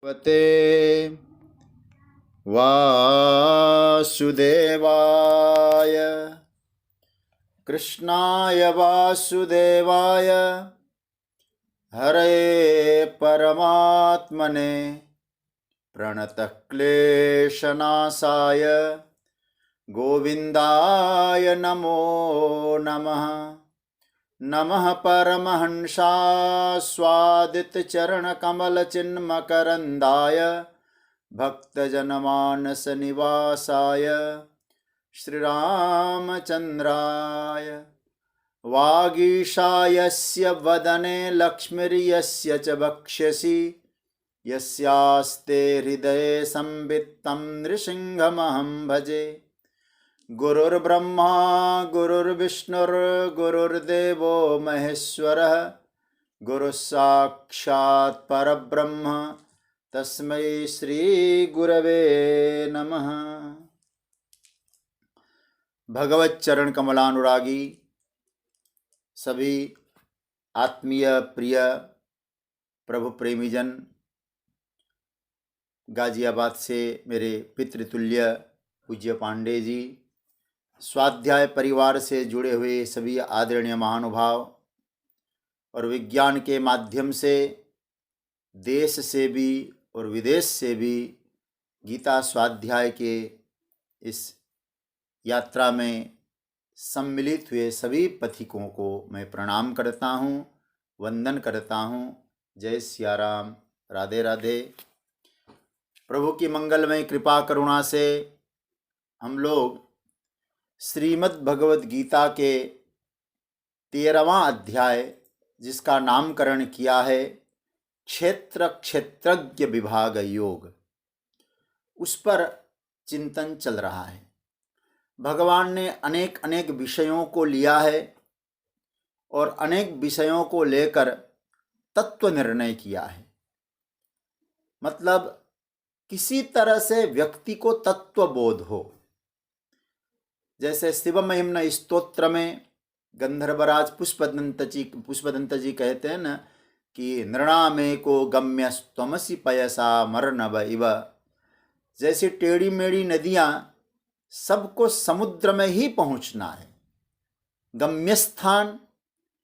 भगवते वासुदेवाय कृष्णाय वासुदेवाय हरे परमात्मने प्रणतः क्लेशनाशाय गोविन्दाय नमो नमः। नमः परमहंसास्वादितचरणकमलचिन्मकरन्दाय भक्तजनमानसनिवासाय श्रीरामचन्द्राय वागीशायस्य वदने लक्ष्मीर्यस्य च वक्ष्यसि यस्यास्ते हृदये संवित्तं नृसिंहमहं भजे। गुरुर्ब्रह्मा गुरुर्विष्णुर्गुरुर्देवो महेश्वरः गुरुस्साक्षात् परब्रह्म तस्मै श्री गुरवे नमः। भगवत चरण कमलानुरागी सभी आत्मीय प्रिय प्रभु प्रेमीजन, गाजियाबाद से मेरे पितृतुल्य पूज्य पांडे जी, स्वाध्याय परिवार से जुड़े हुए सभी आदरणीय महानुभाव और विज्ञान के माध्यम से देश से भी और विदेश से भी गीता स्वाध्याय के इस यात्रा में सम्मिलित हुए सभी पथिकों को मैं प्रणाम करता हूँ, वंदन करता हूँ। जय सिया राम, राधे राधे। प्रभु की मंगलमय कृपा करुणा से हम लोग श्रीमद् भगवद गीता के 13वां अध्याय, जिसका नामकरण किया है क्षेत्र क्षेत्रज्ञ विभाग योग, उस पर चिंतन चल रहा है। भगवान ने अनेक अनेक विषयों को लिया है और अनेक विषयों को लेकर तत्व निर्णय किया है। मतलब किसी तरह से व्यक्ति को तत्व बोध हो। जैसे शिव महिम्न स्तोत्र में गंधर्वराज पुष्पदंत जी कहते हैं न कि नृणामे को गम्यस्त्वमसि पयसा मरनव इव। जैसी टेढ़ी मेढ़ी नदियाँ, सबको समुद्र में ही पहुँचना है। गम्यस्थान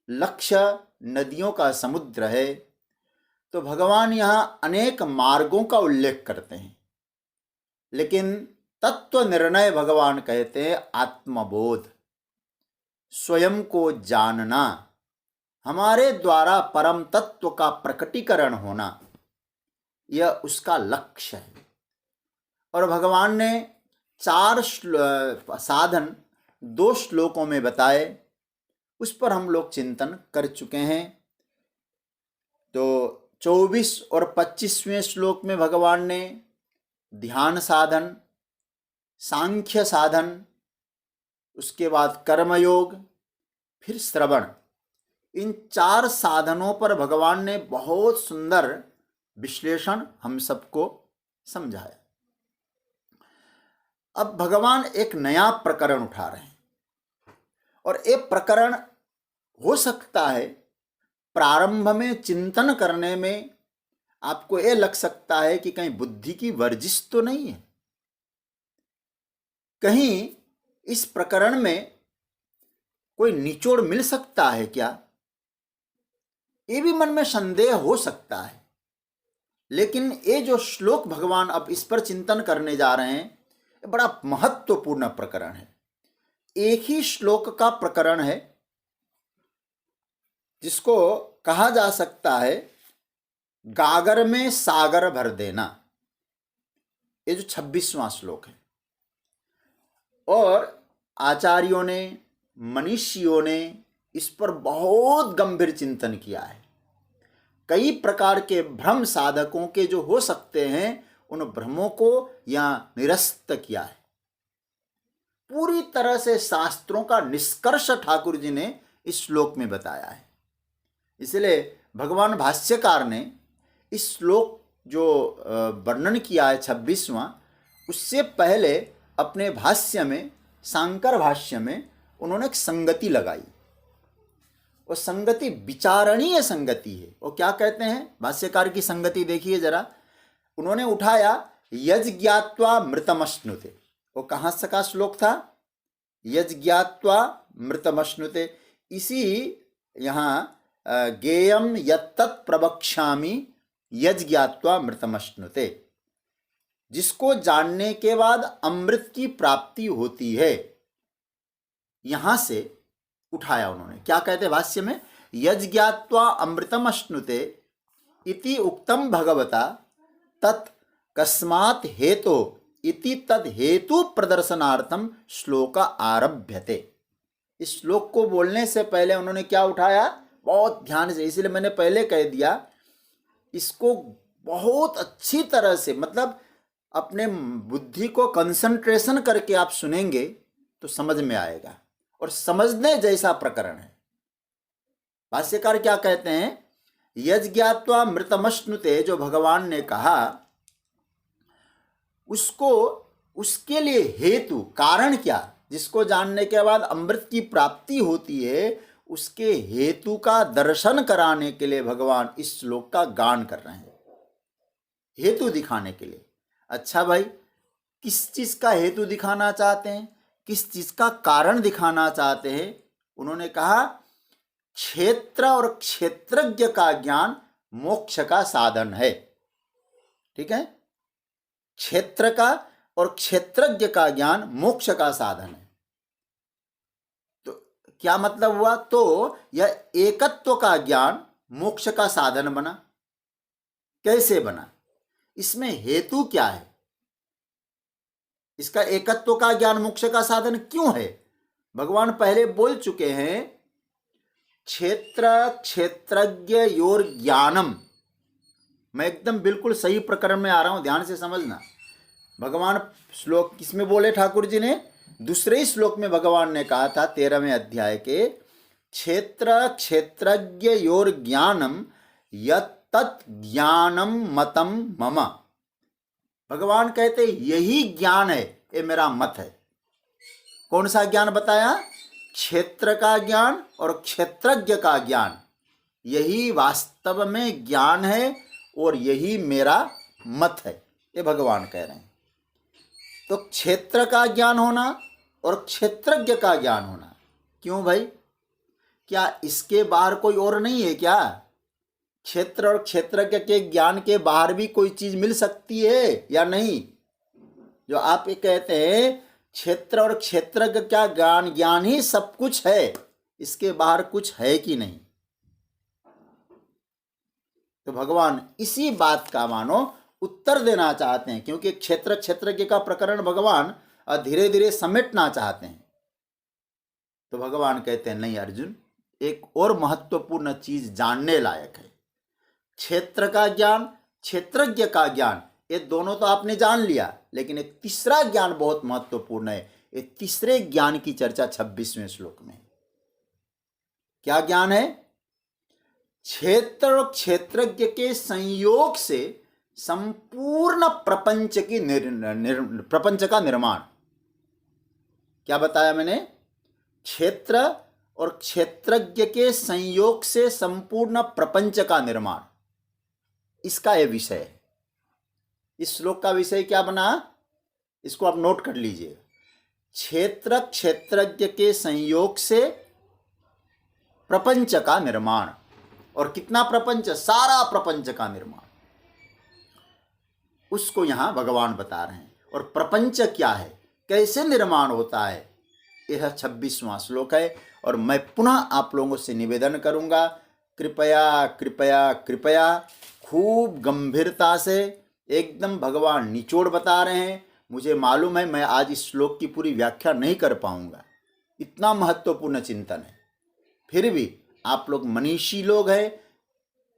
लक्ष्य नदियों का समुद्र है। तो भगवान यहाँ अनेक मार्गों का उल्लेख करते हैं, लेकिन तत्व निर्णय भगवान कहते हैं आत्मबोध, स्वयं को जानना, हमारे द्वारा परम तत्व का प्रकटीकरण होना, यह उसका लक्ष्य है। और भगवान ने 4 साधन 2 श्लोकों में बताए, उस पर हम लोग चिंतन कर चुके हैं। तो 24 और 25वें श्लोक में भगवान ने ध्यान साधन, सांख्य साधन, उसके बाद कर्मयोग, फिर श्रवण, इन 4 साधनों पर भगवान ने बहुत सुंदर विश्लेषण हम सबको समझाया। अब भगवान एक नया प्रकरण उठा रहे हैं, और ये प्रकरण हो सकता है प्रारंभ में चिंतन करने में आपको ये लग सकता है कि कहीं बुद्धि की वर्जिश तो नहीं है, कहीं इस प्रकरण में कोई निचोड़ मिल सकता है क्या, ये भी मन में संदेह हो सकता है। लेकिन ये जो श्लोक भगवान अब इस पर चिंतन करने जा रहे हैं, ये बड़ा महत्वपूर्ण प्रकरण है। एक ही श्लोक का प्रकरण है, जिसको कहा जा सकता है गागर में सागर भर देना। ये जो 26वां श्लोक है, और आचार्यों ने, मनीषियों ने इस पर बहुत गंभीर चिंतन किया है। कई प्रकार के भ्रम साधकों के जो हो सकते हैं, उन भ्रमों को यहाँ निरस्त किया है। पूरी तरह से शास्त्रों का निष्कर्ष ठाकुर जी ने इस श्लोक में बताया है। इसलिए भगवान भाष्यकार ने इस श्लोक जो वर्णन किया है 26वां, उससे पहले अपने भाष्य में, शांकर भाष्य में, उन्होंने एक संगति लगाई। वो संगति विचारणीय संगति है। वो क्या कहते हैं भाष्यकार की संगति देखिए जरा। उन्होंने उठाया यज्ञात्वा मृतमश्नुते। वो कहाँ से का श्लोक था? यज्ञात्वा मृतमश्नुते। इसी यहाँ गेयम यत्तत् प्रवक्ष्यामि यज्ञात्वा मृतमश्नुते, जिसको जानने के बाद अमृत की प्राप्ति होती है, यहां से उठाया उन्होंने। क्या कहते भाष्य में? यज्ञात्वा अमृतम अश्नुते इति उक्तम भगवता तत् कस्मात् हेतो इति तद हेतु प्रदर्शनार्थम श्लोक आरभ्यते। इस श्लोक को बोलने से पहले उन्होंने क्या उठाया? बहुत ध्यान से, इसलिए मैंने पहले कह दिया, इसको बहुत अच्छी तरह से, मतलब अपने बुद्धि को कंसंट्रेशन करके आप सुनेंगे तो समझ में आएगा, और समझने जैसा प्रकरण है। भाष्यकार क्या कहते हैं? यज्ञात्वा मृतमश्नुते, जो भगवान ने कहा, उसको, उसके लिए हेतु, कारण क्या? जिसको जानने के बाद अमृत की प्राप्ति होती है, उसके हेतु का दर्शन कराने के लिए भगवान इस श्लोक का गान कर रहे हैं, हेतु दिखाने के लिए। अच्छा भाई, किस चीज का हेतु दिखाना चाहते हैं, किस चीज का कारण दिखाना चाहते हैं? उन्होंने कहा क्षेत्र और क्षेत्रज्ञ का ज्ञान मोक्ष का साधन है। ठीक है, क्षेत्र का और क्षेत्रज्ञ का ज्ञान मोक्ष का साधन है। तो क्या मतलब हुआ? तो यह एकत्व का ज्ञान मोक्ष का साधन बना। कैसे बना? इसमें हेतु क्या है? इसका एकत्व का ज्ञान मोक्ष का साधन क्यों है? भगवान पहले बोल चुके हैं, क्षेत्र क्षेत्रज्ञ योर ज्ञानम। मैं एकदम बिल्कुल सही प्रकरण में आ रहा हूं, ध्यान से समझना। भगवान श्लोक किसमें बोले? ठाकुर जी ने दूसरे श्लोक में भगवान ने कहा था 13वें अध्याय के, क्षेत्र क्षेत्रज्ञ योर ज्ञानम यत्तत् ज्ञानम मतम मम। भगवान कहते यही ज्ञान है, ये मेरा मत है। कौन सा ज्ञान बताया? क्षेत्र का ज्ञान और क्षेत्रज्ञ का ज्ञान, यही वास्तव में ज्ञान है और यही मेरा मत है, ये भगवान कह रहे हैं। तो क्षेत्र का ज्ञान होना और क्षेत्रज्ञ का ज्ञान होना, क्यों भाई? क्या इसके बाहर कोई और नहीं है क्या? क्षेत्र और क्षेत्रज्ञ के ज्ञान के बाहर भी कोई चीज मिल सकती है या नहीं? जो आप ये कहते हैं क्षेत्र और क्षेत्रज्ञ क्या ज्ञान, ज्ञान ही सब कुछ है, इसके बाहर कुछ है कि नहीं? तो भगवान इसी बात का मानो उत्तर देना चाहते हैं, क्योंकि क्षेत्र क्षेत्रज्ञ का प्रकरण भगवान धीरे धीरे समेटना चाहते हैं। तो भगवान कहते हैं नहीं अर्जुन, एक और महत्वपूर्ण चीज जानने लायक है। क्षेत्र का ज्ञान, क्षेत्रज्ञ का ज्ञान, ये दोनों तो आपने जान लिया, लेकिन एक तीसरा ज्ञान बहुत महत्वपूर्ण है। ये तीसरे ज्ञान की चर्चा 26वें श्लोक में। क्या ज्ञान है? क्षेत्र और क्षेत्रज्ञ के संयोग से संपूर्ण प्रपंच की प्रपंच का निर्माण। क्या बताया मैंने? क्षेत्र और क्षेत्रज्ञ के संयोग से संपूर्ण प्रपंच का निर्माण, इसका यह विषय है। इस श्लोक का विषय क्या बना? इसको आप नोट कर लीजिए। क्षेत्र क्षेत्रज्ञ के संयोग से प्रपंच का निर्माण। और कितना प्रपंच? सारा प्रपंच का निर्माण, उसको यहां भगवान बता रहे हैं। और प्रपंच क्या है, कैसे निर्माण होता है, यह 26वां श्लोक है। और मैं पुनः आप लोगों से निवेदन करूंगा, कृपया कृपया कृपया खूब गंभीरता से, एकदम भगवान निचोड़ बता रहे हैं। मुझे मालूम है मैं आज इस श्लोक की पूरी व्याख्या नहीं कर पाऊंगा, इतना महत्वपूर्ण चिंतन है। फिर भी आप लोग मनीषी लोग हैं,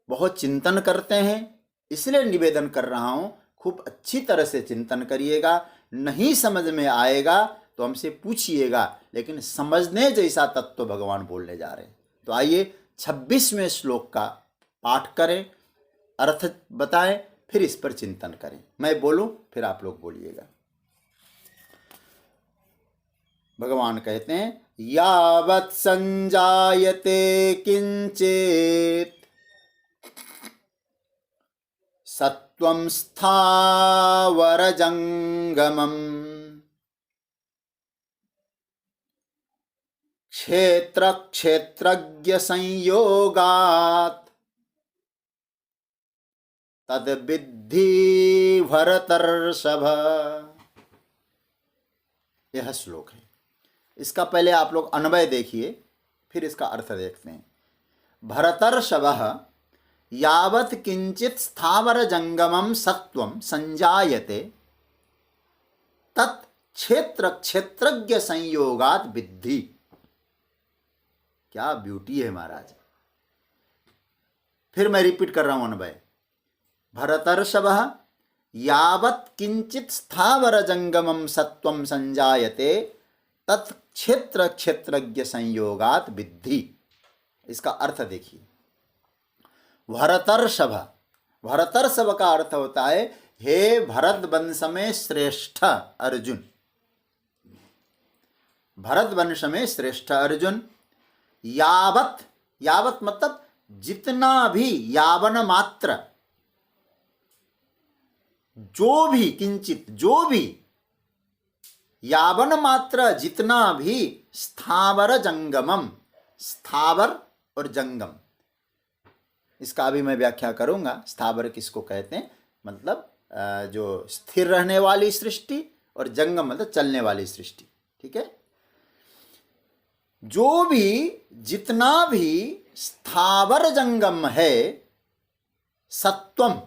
बहुत चिंतन करते हैं, इसलिए निवेदन कर रहा हूं, खूब अच्छी तरह से चिंतन करिएगा। नहीं समझ में आएगा तो हमसे पूछिएगा, लेकिन समझने जैसा तत्व भगवान बोलने जा रहे हैं। तो आइए 26वें श्लोक का पाठ करें, अर्थ बताएं, फिर इस पर चिंतन करें। मैं बोलूं फिर आप लोग बोलिएगा। भगवान कहते हैं, यावत् संजायते किंचित सत्वं स्थावरजङ्गमम् क्षेत्रक्षेत्रज्ञसंयोगात् तद्विद्धि भरतर्षभ। यह श्लोक है। इसका पहले आप लोग अन्वय देखिए, फिर इसका अर्थ देखते हैं। भरतर्षभः यावत् किंचित स्थावर जंगमम सत्वम संजायते तत् क्षेत्र क्षेत्रज्ञ संयोगात विद्धि। क्या ब्यूटी है महाराज। फिर मैं रिपीट कर रहा हूं अन्वय। भरतर्षभः यावत् किंचित स्थावर जंगमम सत्वम संजायते तत् क्षेत्र क्षेत्रज्ञ संयोगात विद्धि। इसका अर्थ देखिए। भरतर्षभ, भरतर्षभ का अर्थ होता है हे भरत वंश में श्रेष्ठ अर्जुन। भरत वंश में श्रेष्ठ अर्जुन। यावत, यावत मतलब जितना भी, यावन मात्र, जो भी, किंचित जो भी, यावन मात्र जितना भी, स्थावर जंगमम, स्थावर और जंगम, इसका अभी मैं व्याख्या करूंगा। स्थावर किसको कहते हैं, मतलब जो स्थिर रहने वाली सृष्टि, और जंगम मतलब चलने वाली सृष्टि। ठीक है। जो भी, जितना भी स्थावर जंगम है, सत्वम,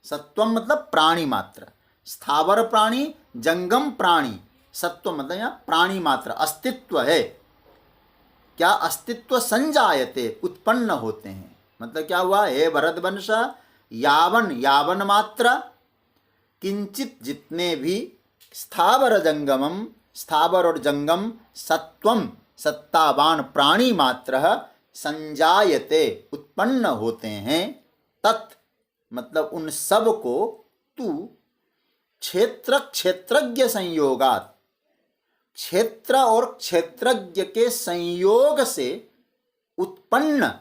सत्वम मतलब प्राणी मात्र, स्थावर प्राणी, जंगम प्राणी, सत्व मतलब यहाँ प्राणी मात्र, अस्तित्व है। क्या अस्तित्व संजायते, उत्पन्न होते हैं। मतलब क्या हुआ, हे भरतवंश, यावन, यावन मात्र, किंचित जितने भी, स्थावर जंगमम, स्थावर और जंगम, सत्वम सत्तावान प्राणी मात्र, संजायते उत्पन्न होते हैं, तत् मतलब उन सब को, तू क्षेत्र क्षेत्रज्ञ संयोगात, क्षेत्र और क्षेत्रज्ञ के संयोग से उत्पन्न,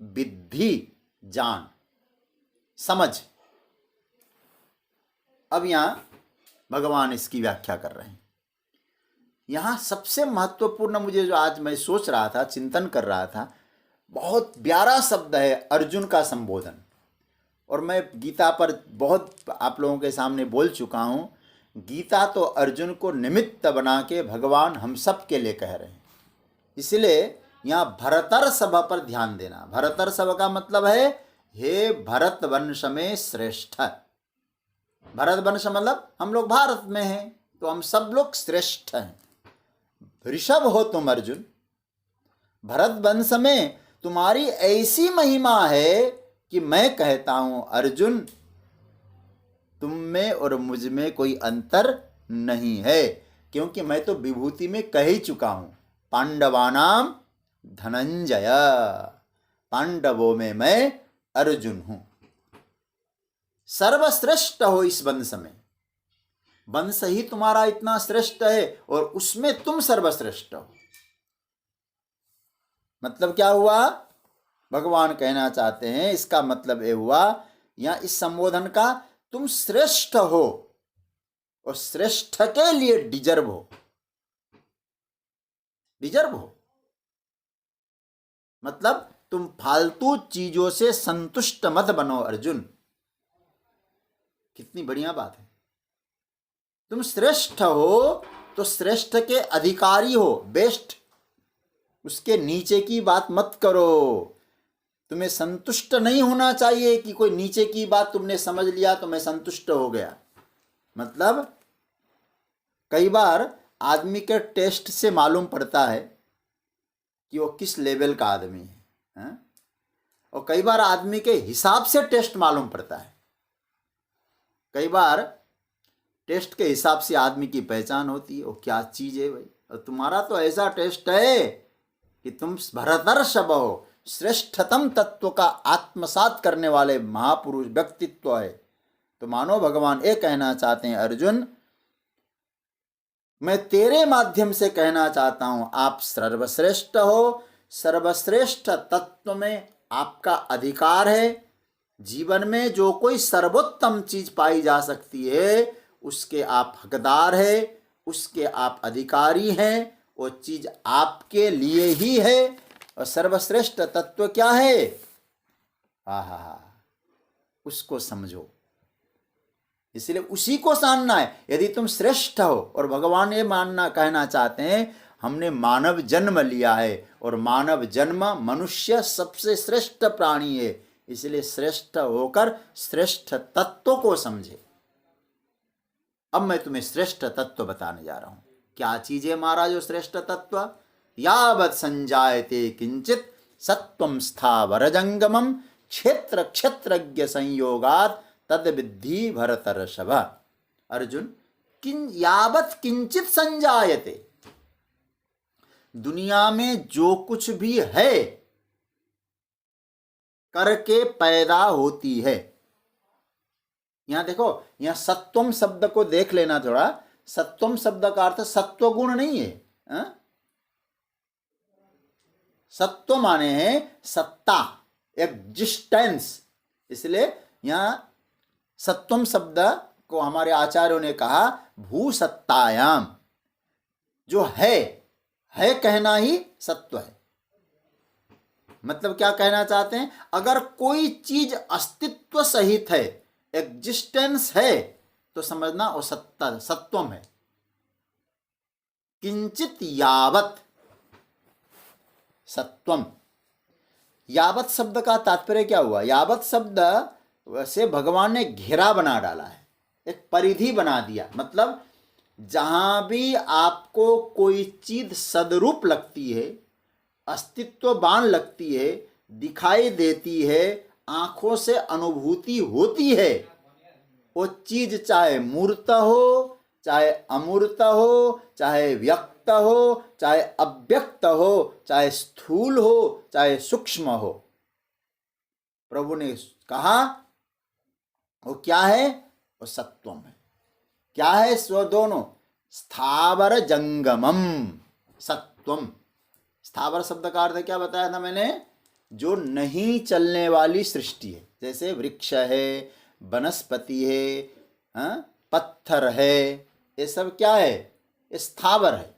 विद्धि जान, समझ। अब यहां भगवान इसकी व्याख्या कर रहे हैं। यहां सबसे महत्वपूर्ण मुझे जो आज मैं सोच रहा था, चिंतन कर रहा था, बहुत प्यारा शब्द है अर्जुन का संबोधन। और मैं गीता पर बहुत आप लोगों के सामने बोल चुका हूं। गीता तो अर्जुन को निमित्त बना के भगवान हम सब के लिए कह रहे हैं। इसलिए यहाँ भरतर्षभ पर ध्यान देना। भरतर्षभ का मतलब है हे भरत वंश में श्रेष्ठ। भरत वंश मतलब हम लोग भारत में हैं, तो हम सब लोग श्रेष्ठ हैं। ऋषभ हो तुम अर्जुन। भरत वंश में तुम्हारी ऐसी महिमा है कि मैं कहता हूं अर्जुन, तुम में और मुझ में कोई अंतर नहीं है, क्योंकि मैं तो विभूति में कह ही चुका हूं, पांडवानाम धनंजय, पांडवों में मैं अर्जुन हूं। सर्वश्रेष्ठ हो इस वंश में, वंश ही तुम्हारा इतना श्रेष्ठ है और उसमें तुम सर्वश्रेष्ठ हो। मतलब क्या हुआ, भगवान कहना चाहते हैं, इसका मतलब ये हुआ यहां इस संबोधन का, तुम श्रेष्ठ हो और श्रेष्ठ के लिए डिजर्व हो। डिजर्व हो मतलब तुम फालतू चीजों से संतुष्ट मत बनो अर्जुन। कितनी बढ़िया बात है। तुम श्रेष्ठ हो तो श्रेष्ठ के अधिकारी हो, बेस्ट। उसके नीचे की बात मत करो। तुम्हें संतुष्ट नहीं होना चाहिए कि कोई नीचे की बात तुमने समझ लिया तो मैं संतुष्ट हो गया। मतलब कई बार आदमी के टेस्ट से मालूम पड़ता है कि वो किस लेवल का आदमी है, और कई बार आदमी के हिसाब से टेस्ट मालूम पड़ता है। कई बार टेस्ट के हिसाब से आदमी की पहचान होती है, वो क्या चीज़ है भाई। और तुम्हारा तो ऐसा टेस्ट है कि तुम भरतर्षभ हो, श्रेष्ठतम तत्व का आत्मसात करने वाले महापुरुष व्यक्तित्व है। तो मानो भगवान ये कहना चाहते हैं, अर्जुन मैं तेरे माध्यम से कहना चाहता हूं, आप सर्वश्रेष्ठ हो। सर्वश्रेष्ठ तत्व में आपका अधिकार है। जीवन में जो कोई सर्वोत्तम चीज पाई जा सकती है उसके आप हकदार है, उसके आप अधिकारी हैं, वो चीज आपके लिए ही है। और सर्वश्रेष्ठ तत्व क्या है? आहा, उसको समझो। इसलिए उसी को जानना है। यदि तुम श्रेष्ठ हो, और भगवान ये मानना कहना चाहते हैं हमने मानव जन्म लिया है और मानव जन्म मनुष्य सबसे श्रेष्ठ प्राणी है, इसलिए श्रेष्ठ होकर श्रेष्ठ तत्व को समझे। अब मैं तुम्हें श्रेष्ठ तत्व बताने जा रहा हूं। क्या चीज है महाराज वो श्रेष्ठ तत्व? यावत् संजायते किंचित सत्वं स्थावर जंगमम क्षेत्र क्षेत्रज्ञ संयोगात तद विद्धि भरतर्षभ। अर्जुन, यावत् किंचित संजायते, दुनिया में जो कुछ भी है करके पैदा होती है। यहां देखो, यहां सत्वम शब्द को देख लेना थोड़ा। सत्वम शब्द का अर्थ सत्व गुण नहीं है, हा? सत्व माने हैं सत्ता, एग्जिस्टेंस। इसलिए यहां सत्वम शब्द को हमारे आचार्यों ने कहा भूसत्तायाम, जो है कहना ही सत्व है। मतलब क्या कहना चाहते हैं? अगर कोई चीज अस्तित्व सहित है, एग्जिस्टेंस है, तो समझना वो सत्ता सत्वम है। किंचित यावत सत्वम। यावत शब्द का तात्पर्य क्या हुआ? यावत शब्द से भगवान ने घेरा बना डाला है, एक परिधि बना दिया। मतलब जहां भी आपको कोई चीज सदरूप लगती है, अस्तित्ववान लगती है, दिखाई देती है, आंखों से अनुभूति होती है, वो चीज चाहे मूर्त हो, चाहे अमूर्त हो, चाहे व्यक्त हो, चाहे अव्यक्त हो, चाहे स्थूल हो, चाहे सूक्ष्म हो, प्रभु ने कहा वो क्या है? वो सत्वम है। क्या है? स्व दोनों, स्थावर जंगमम सत्वम। स्थावर शब्द का अर्थ क्या बताया था मैंने? जो नहीं चलने वाली सृष्टि है, जैसे वृक्ष है, वनस्पति है, पत्थर है, ये सब क्या है? ये स्थावर है।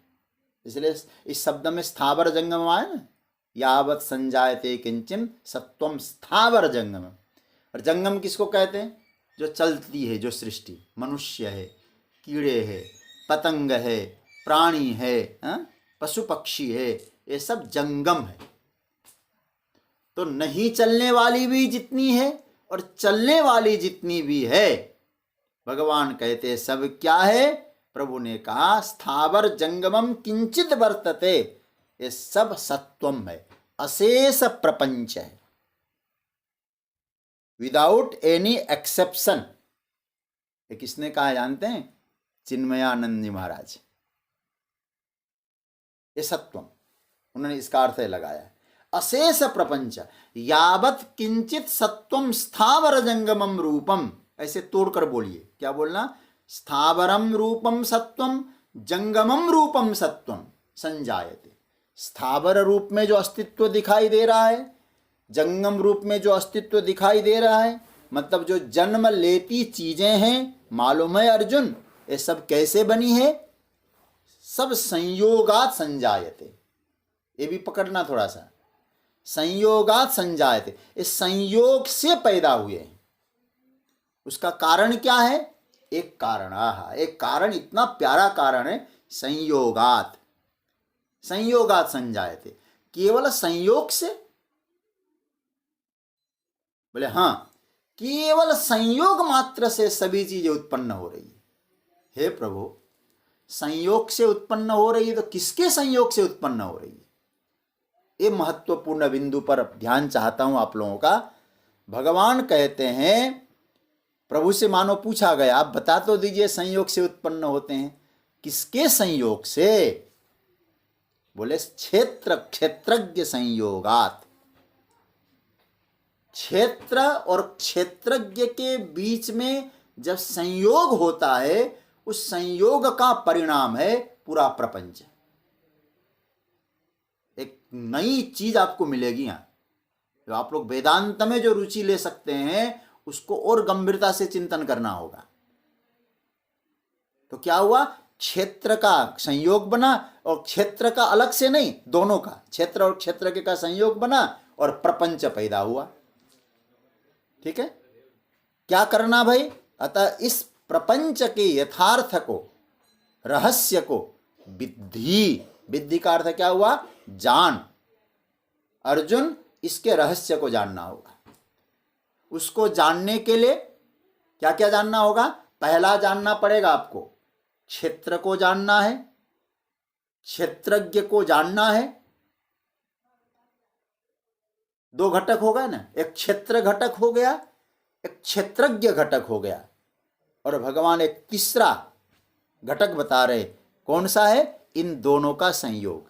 इसलिए इस शब्द में स्थावर जंगम आए ना, यावत संजायते किंचन सत्वम स्थावर जंगम। और जंगम किसको कहते हैं? जो चलती है, जो सृष्टि, मनुष्य है, कीड़े है, पतंग है, प्राणी है, पशु पक्षी है, ये सब जंगम है। तो नहीं चलने वाली भी जितनी है और चलने वाली जितनी भी है, भगवान कहते सब क्या है? प्रभु ने कहा स्थावर जंगमम किंचित वर्तते, ये सब सत्वम है, अशेष प्रपंच है, विदाउट एनी एक्सेप्शन। ये किसने कहा जानते हैं? चिन्मयानंद जी महाराज। ये सत्वम, उन्होंने इसका अर्थ लगाया है अशेष प्रपंच यावत किंचित सत्वम स्थावर जंगमम रूपम। ऐसे तोड़कर बोलिए, क्या बोलना? स्थावरम रूपम सत्वम, जंगमम रूपम सत्वम संजायते। स्थावर रूप में जो अस्तित्व दिखाई दे रहा है, जंगम रूप में जो अस्तित्व दिखाई दे रहा है, मतलब जो जन्म लेती चीजें हैं, मालूम है अर्जुन ये सब कैसे बनी है? सब संयोगात संजायते। ये भी पकड़ना थोड़ा सा, संयोगात संजायते, इस संयोग से पैदा हुए हैं। उसका कारण क्या है? एक कारण, एक कारण, इतना प्यारा कारण है, संयोगात। संयोगात संजायते, केवल संयोग से? बोले हाँ, केवल संयोग मात्र से सभी चीजें उत्पन्न हो रही है। हे प्रभु, संयोग से उत्पन्न हो रही है तो किसके संयोग से उत्पन्न हो रही है? ये महत्वपूर्ण बिंदु पर ध्यान चाहता हूं आप लोगों का। भगवान कहते हैं, प्रभु से मानो पूछा गया, आप बता तो दीजिए संयोग से उत्पन्न होते हैं, किसके संयोग से? बोले क्षेत्र क्षेत्रज्ञ संयोगात। क्षेत्र और क्षेत्रज्ञ के बीच में जब संयोग होता है, उस संयोग का परिणाम है पूरा प्रपंच। एक नई चीज आपको मिलेगी यहां। जो आप लोग वेदांत में जो रुचि ले सकते हैं उसको और गंभीरता से चिंतन करना होगा। तो क्या हुआ, क्षेत्र का संयोग बना और क्षेत्र का अलग से नहीं, दोनों का, क्षेत्र और क्षेत्र के का संयोग बना और प्रपंच पैदा हुआ। ठीक है, क्या करना भाई, अतः इस प्रपंच के यथार्थ को, रहस्य को विद्धि, विद्धि का अर्थ क्या हुआ, जान। अर्जुन, इसके रहस्य को जानना होगा। उसको जानने के लिए क्या क्या जानना होगा, पहला जानना पड़ेगा आपको, क्षेत्र को जानना है, क्षेत्रज्ञ को जानना है। दो घटक हो गए ना, एक क्षेत्र घटक हो गया, एक क्षेत्रज्ञ घटक हो गया, और भगवान एक तीसरा घटक बता रहे, कौन सा है, इन दोनों का संयोग।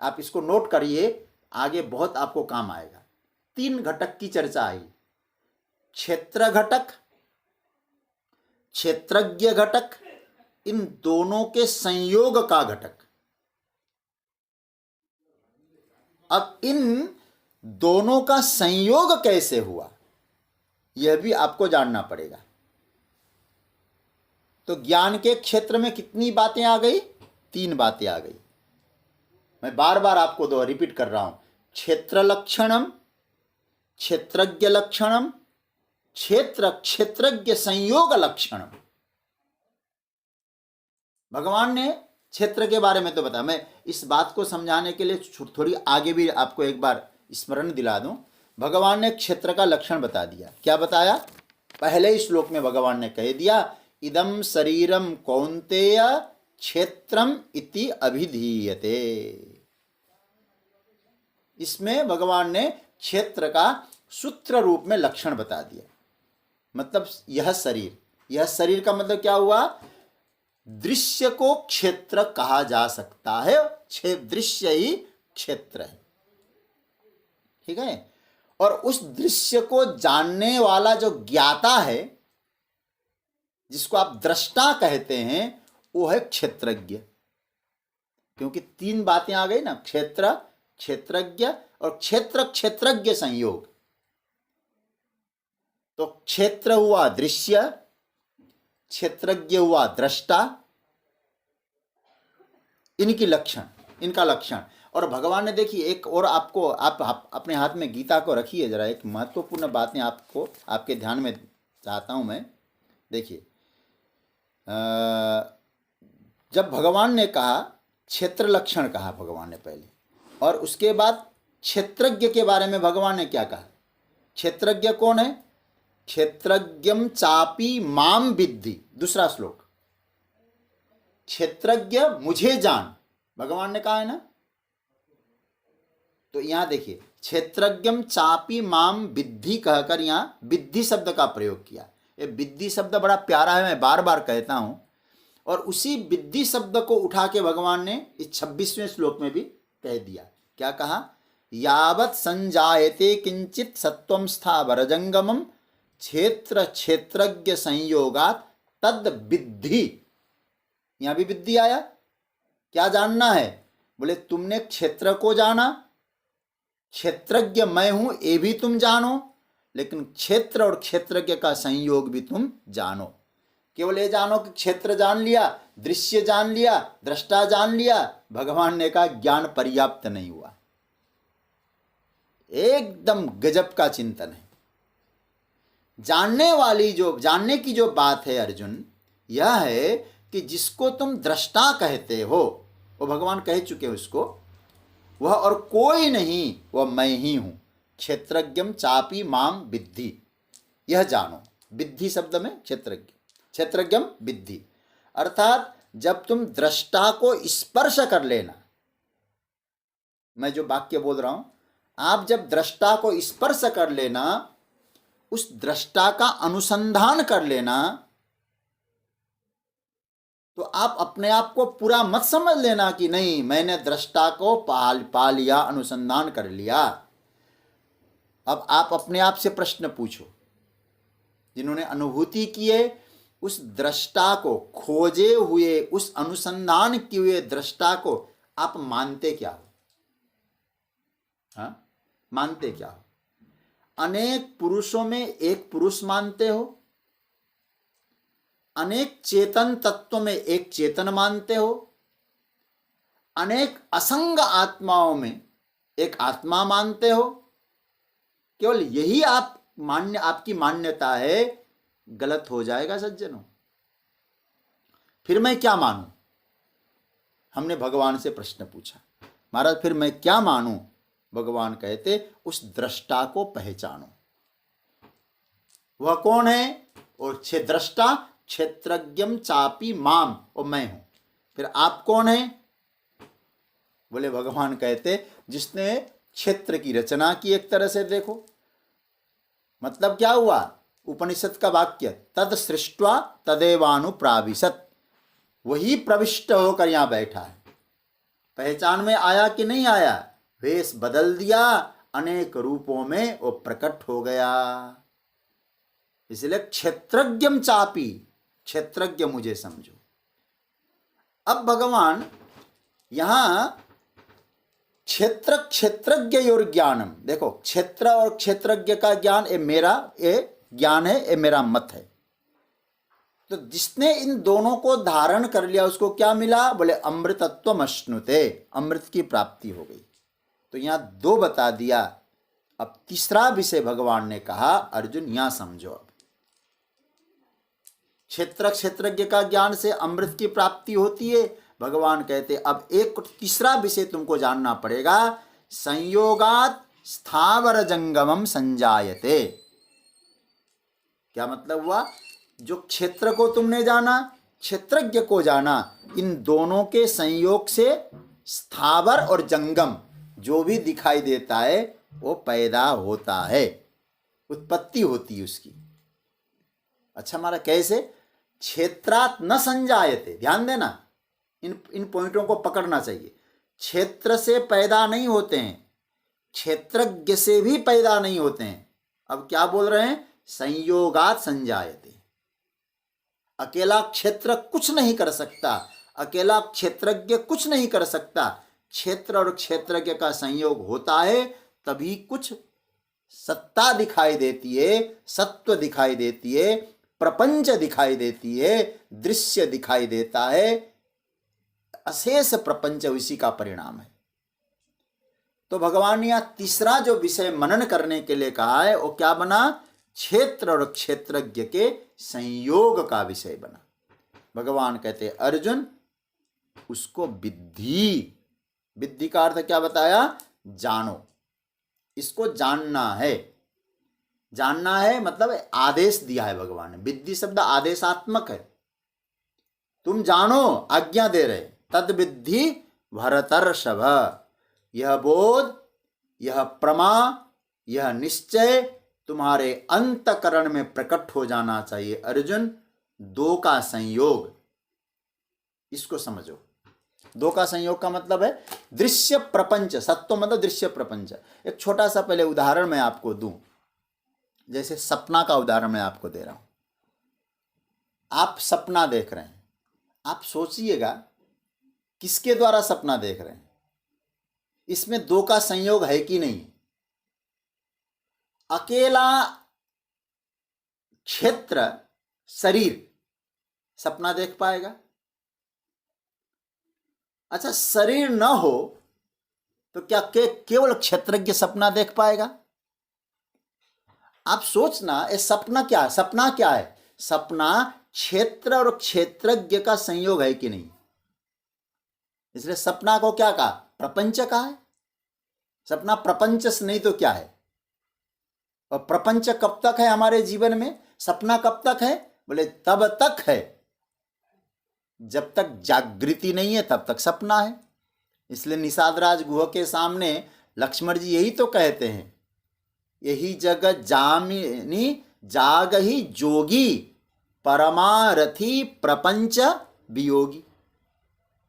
आप इसको नोट करिए, आगे बहुत आपको काम आएगा। 3 घटक की चर्चा आई, क्षेत्र घटक, क्षेत्रज्ञ घटक, इन दोनों के संयोग का घटक। अब इन दोनों का संयोग कैसे हुआ यह भी आपको जानना पड़ेगा। तो ज्ञान के क्षेत्र में कितनी बातें आ गई, 3 बातें आ गई। मैं बार बार आपको रिपीट कर रहा हूं, क्षेत्र लक्षणम, क्षेत्रज्ञ लक्षणम, क्षेत्र क्षेत्रज्ञ संयोग लक्षणम। भगवान ने क्षेत्र के बारे में तो बताया, मैं इस बात को समझाने के लिए थोड़ी आगे भी आपको एक बार स्मरण दिला दूं। भगवान ने क्षेत्र का लक्षण बता दिया। क्या बताया, पहले ही श्लोक में भगवान ने कह दिया, इदम शरीरम कौन्तेय क्षेत्रम इति अभिधीयते। इसमें भगवान ने क्षेत्र का सूत्र रूप में लक्षण बता दिया। मतलब यह शरीर का मतलब क्या हुआ, दृश्य को क्षेत्र कहा जा सकता है, दृश्य ही क्षेत्र है। ठीक है, और उस दृश्य को जानने वाला जो ज्ञाता है, जिसको आप दृष्टा कहते हैं, वो है क्षेत्रज्ञ। क्योंकि 3 बातें आ गई ना, क्षेत्र, क्षेत्रज्ञ और क्षेत्र क्षेत्रज्ञ संयोग। तो क्षेत्र हुआ दृश्य, क्षेत्रज्ञ हुआ दृष्टा, इनकी लक्षण, इनका लक्षण। और भगवान ने देखिए एक और आपको, आप अपने हाथ में गीता को रखिए जरा, एक महत्वपूर्ण बातें आपको, आपके ध्यान में चाहता हूं मैं। देखिए, जब भगवान ने कहा, क्षेत्र लक्षण कहा भगवान ने पहले, और उसके बाद क्षेत्रज्ञ के बारे में भगवान ने क्या कहा। क्षेत्रज्ञ कौन है, क्षेत्रज्ञम चापी माम विद्धि, दूसरा श्लोक, क्षेत्रज्ञ मुझे जान, भगवान ने कहा है ना। तो यहां देखिए, क्षेत्रज्ञम चापी माम विद्धि कहकर यहां विद्धि शब्द का प्रयोग किया। ये विद्धि शब्द बड़ा प्यारा है, मैं बार बार कहता हूं। और उसी विद्धि शब्द को उठा के भगवान ने इस 26वें श्लोक में भी कह दिया। क्या कहा, यावत् संजायते किंचित सत्वं स्थावर जंगमम क्षेत्र क्षेत्रज्ञ संयोगात तद विद्धि। यहां भी विद्धि आया। क्या जानना है, बोले तुमने क्षेत्र को जाना, क्षेत्रज्ञ मैं हूं ये भी तुम जानो, लेकिन क्षेत्र और क्षेत्रज्ञ का संयोग भी तुम जानो। केवल ये जानो कि क्षेत्र जान लिया, दृश्य जान लिया, दृष्टा जान लिया, भगवान ने कहा ज्ञान पर्याप्त नहीं हुआ। एकदम गजब का चिंतन है। जानने की जो बात है अर्जुन, यह है कि जिसको तुम दृष्टा कहते हो, वो भगवान कह चुके हैं उसको, वह और कोई नहीं, वह मैं ही हूं। क्षेत्रज्ञम चापी माम विद्धि, यह जानो। विद्धि शब्द में क्षेत्रज्ञ, क्षेत्रज्ञम विद्धि, अर्थात जब तुम दृष्टा को स्पर्श कर लेना, मैं जो वाक्य बोल रहा हूं, आप जब दृष्टा को स्पर्श कर लेना, उस दृष्टा का अनुसंधान कर लेना, तो आप अपने आप को पूरा मत समझ लेना कि नहीं मैंने दृष्टा को पा लिया, अनुसंधान कर लिया। अब आप अपने आप से प्रश्न पूछो, जिन्होंने अनुभूति की है, उस दृष्टा को, खोजे हुए, उस अनुसंधान किए हुए दृष्टा को आप मानते क्या हो? हाँ, मानते क्या हो? अनेक पुरुषों में एक पुरुष मानते हो, अनेक चेतन तत्वों में एक चेतन मानते हो, अनेक असंग आत्माओं में एक आत्मा मानते हो। केवल यही आपकी मान्यता है, गलत हो जाएगा सज्जनों। फिर मैं क्या मानूं? हमने भगवान से प्रश्न पूछा, महाराज फिर मैं क्या मानूं? भगवान कहते, उस दृष्टा को पहचानो। वह कौन है? और दृष्टा क्षेत्रज्ञम चापी माम, और मैं हूं। फिर आप कौन है? बोले भगवान कहते, जिसने क्षेत्र की रचना की। एक तरह से देखो, मतलब क्या हुआ? उपनिषद का वाक्य, तद सृष्ट्वा तदेवानुप्राविशत, वही प्रविष्ट होकर यहां बैठा है। पहचान में आया कि नहीं आया? वेश बदल दिया, अनेक रूपों में वो प्रकट हो गया। इसलिए क्षेत्रज्ञम चापी, क्षेत्रज्ञ मुझे समझो। अब भगवान यहां क्षेत्र क्षेत्रज्ञ और ज्ञानम, देखो क्षेत्र और क्षेत्रज्ञ का ज्ञान ये मेरा ज्ञान है, ये मेरा मत है। तो जिसने इन दोनों को धारण कर लिया उसको क्या मिला? बोले अमृतत्वम अश्नुते, अमृत की प्राप्ति हो गई। तो यहां दो बता दिया। अब तीसरा विषय भगवान ने कहा, अर्जुन यहां समझो। अब क्षेत्र क्षेत्रज्ञ का ज्ञान से अमृत की प्राप्ति होती है। भगवान कहते अब एक तीसरा विषय तुमको जानना पड़ेगा, संयोगात स्थावर जंगमम संजायते। क्या मतलब हुआ? जो क्षेत्र को तुमने जाना, क्षेत्रज्ञ को जाना, इन दोनों के संयोग से स्थावर और जंगम जो भी दिखाई देता है वो पैदा होता है, उत्पत्ति होती है उसकी। अच्छा हमारा कैसे? क्षेत्रात न संजायते, ध्यान देना, इन पॉइंटों को पकड़ना चाहिए। क्षेत्र से पैदा नहीं होते हैं, क्षेत्रज्ञ से भी पैदा नहीं होते हैं। अब क्या बोल रहे हैं? संयोगात संजायते। अकेला क्षेत्र कुछ नहीं कर सकता, अकेला क्षेत्रज्ञ कुछ नहीं कर सकता। क्षेत्र और क्षेत्रज्ञ का संयोग होता है, तभी कुछ सत्ता दिखाई देती है, सत्व दिखाई देती है, प्रपंच दिखाई देती है, दृश्य दिखाई देता है। अशेष प्रपंच इसी का परिणाम है। तो भगवान ने यहां तीसरा जो विषय मनन करने के लिए कहा है वो क्या बना? क्षेत्र और क्षेत्रज्ञ के संयोग का विषय बना। भगवान कहते अर्जुन उसको विद्धि, विद्धि का अर्थ क्या बताया? जानो, इसको जानना है। जानना है मतलब आदेश दिया है भगवान ने। विद्धि शब्द आदेशात्मक है, तुम जानो, आज्ञा दे रहे। तद विद्धि भरतर्षभ, यह बोध, यह प्रमा, यह निश्चय तुम्हारे अंतकरण में प्रकट हो जाना चाहिए। अर्जुन दो का संयोग, इसको समझो। दो का संयोग का मतलब है दृश्य प्रपंच, सत्व मतलब दृश्य प्रपंच। एक छोटा सा पहले उदाहरण मैं आपको दूं, जैसे सपना का उदाहरण मैं आपको दे रहा हूं। आप सपना देख रहे हैं, आप सोचिएगा किसके द्वारा सपना देख रहे हैं? इसमें दो का संयोग है कि नहीं? अकेला क्षेत्र शरीर सपना देख पाएगा? अच्छा शरीर न हो तो क्या केवल क्षेत्रज्ञ सपना देख पाएगा? आप सोचना, ये सपना क्या है? सपना क्या है? सपना क्षेत्र और क्षेत्रज्ञ का संयोग है कि नहीं। इसलिए सपना को क्या कहा? प्रपंच कहा है। सपना प्रपंच से नहीं तो क्या है? और प्रपंच कब तक है हमारे जीवन में? सपना कब तक है? बोले तब तक है जब तक जागृति नहीं है, तब तक सपना है। इसलिए निषाद राज गुह के सामने लक्ष्मण जी यही तो कहते हैं, यही जगत जामिनी जाग ही जोगी, परमारथी प्रपंच वियोगी।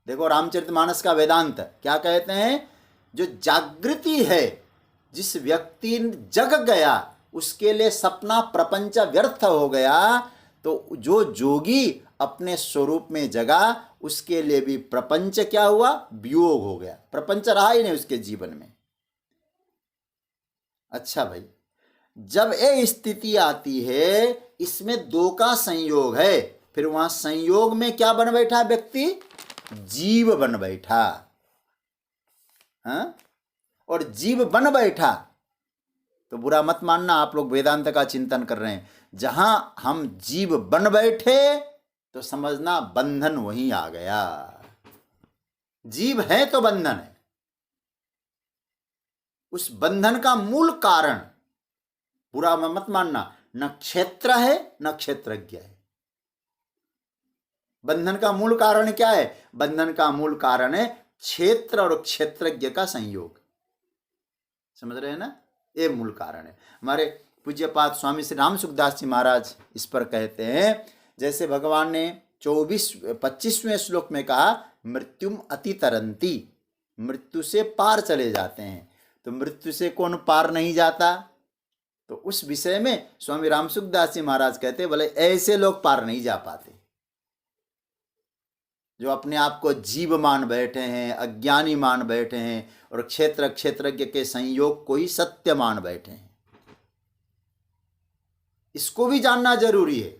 देखो रामचरितमानस का वेदांत क्या कहते हैं? जो जागृति है, जिस व्यक्ति जग गया उसके लिए सपना प्रपंच व्यर्थ हो गया। तो जो जोगी अपने स्वरूप में जगा उसके लिए भी प्रपंच क्या हुआ? वियोग हो गया, प्रपंच रहा ही नहीं उसके जीवन में। अच्छा भाई, जब ये स्थिति आती है, इसमें दो का संयोग है, फिर वहां संयोग में क्या बन बैठा व्यक्ति? जीव बन बैठा। हाँ, और जीव बन बैठा तो बुरा मत मानना, आप लोग वेदांत का चिंतन कर रहे हैं। जहां हम जीव बन बैठे तो समझना बंधन वहीं आ गया। जीव है तो बंधन है। उस बंधन का मूल कारण, बुरा मत मानना, न क्षेत्र है न क्षेत्रज्ञ है। बंधन का मूल कारण क्या है? बंधन का मूल कारण है क्षेत्र और क्षेत्रज्ञ का संयोग। समझ रहे हैं ना? ये मूल कारण है। हमारे पूज्यपाद स्वामी श्री राम सुखदास जी महाराज इस पर कहते हैं, जैसे भगवान ने 25वें श्लोक में कहा, मृत्युम अति तरंती, मृत्यु से पार चले जाते हैं। तो मृत्यु से कौन पार नहीं जाता? तो उस विषय में स्वामी राम सुखदास जी महाराज कहते, बोले ऐसे लोग पार नहीं जा पाते जो अपने आप को जीव मान बैठे हैं, अज्ञानी मान बैठे हैं और क्षेत्र क्षेत्रज्ञ के संयोग को ही सत्य मान बैठे हैं। इसको भी जानना जरूरी है।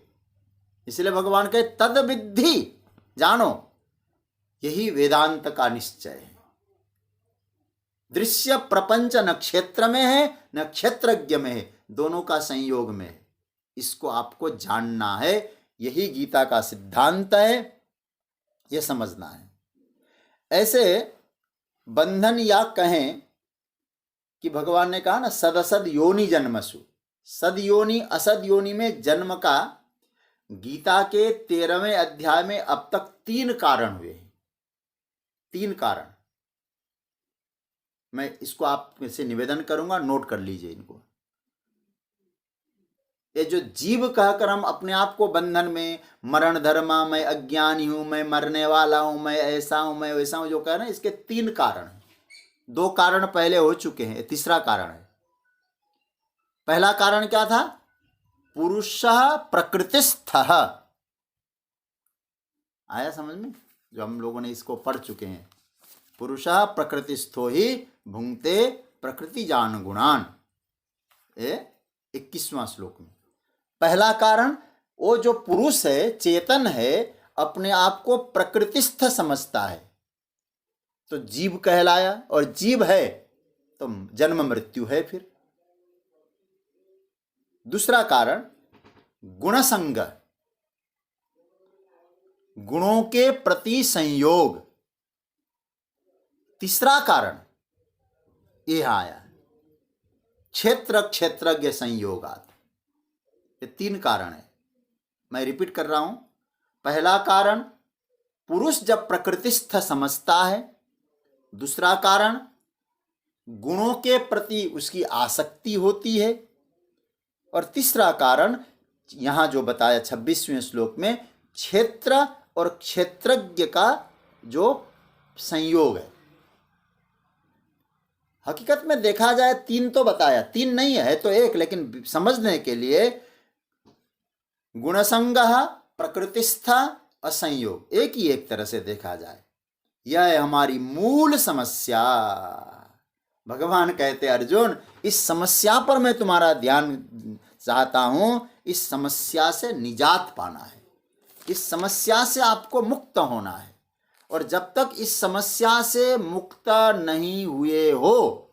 इसलिए भगवान कहे तद विद्धि, जानो, यही वेदांत का निश्चय है। दृश्य प्रपंच न क्षेत्र में है न क्षेत्रज्ञ में है, दोनों का संयोग में है। इसको आपको जानना है, यही गीता का सिद्धांत है, यह समझना है। ऐसे बंधन, या कहें कि भगवान ने कहा ना, सदसद योनि जन्मसु, सद योनि असद योनि में जन्म का गीता के 13वें अध्याय में अब तक 3 कारण हुए हैं। 3 कारण, मैं इसको आप से निवेदन करूंगा, नोट कर लीजिए इनको। ये जो जीव कहकर हम अपने आप को बंधन में, मरण धर्मा, मैं अज्ञानी हूं, मैं मरने वाला हूं, मैं ऐसा हूं, मैं वैसा हूं, जो कह रहे हैं, इसके 3 कारण हैं। 2 कारण पहले हो चुके हैं, तीसरा कारण है। पहला कारण क्या था? पुरुषः प्रकृतिस्थः। आया समझ में? जो हम लोगों ने इसको पढ़ चुके हैं, पुरुषः प्रकृतिस्थो ही भुंक्ते प्रकृति जान गुणान, 21वां श्लोक में। पहला कारण, वो जो पुरुष है, चेतन है, अपने आप को प्रकृतिस्थ समझता है तो जीव कहलाया, और जीव है तो जन्म मृत्यु है। फिर दूसरा कारण, गुणसंग, गुणों के प्रति संयोग। तीसरा कारण यह आया, क्षेत्र क्षेत्रज्ञ संयोगात। ये 3 कारण है। मैं रिपीट कर रहा हूं। पहला कारण, पुरुष जब प्रकृतिस्थ समझता है। दूसरा कारण, गुणों के प्रति उसकी आसक्ति होती है। और तीसरा कारण, यहां जो बताया 26वें श्लोक में, क्षेत्र और क्षेत्रज्ञ का जो संयोग है। हकीकत में देखा जाए 3 तो बताया, 3 नहीं है तो 1, लेकिन समझने के लिए गुणसंग, प्रकृतिस्थ, असंयोग, एक ही एक तरह से देखा जाए। यह है हमारी मूल समस्या। भगवान कहते, अर्जुन, इस समस्या पर मैं तुम्हारा ध्यान चाहता हूं। इस समस्या से निजात पाना है, इस समस्या से आपको मुक्त होना है। और जब तक इस समस्या से मुक्त नहीं हुए हो,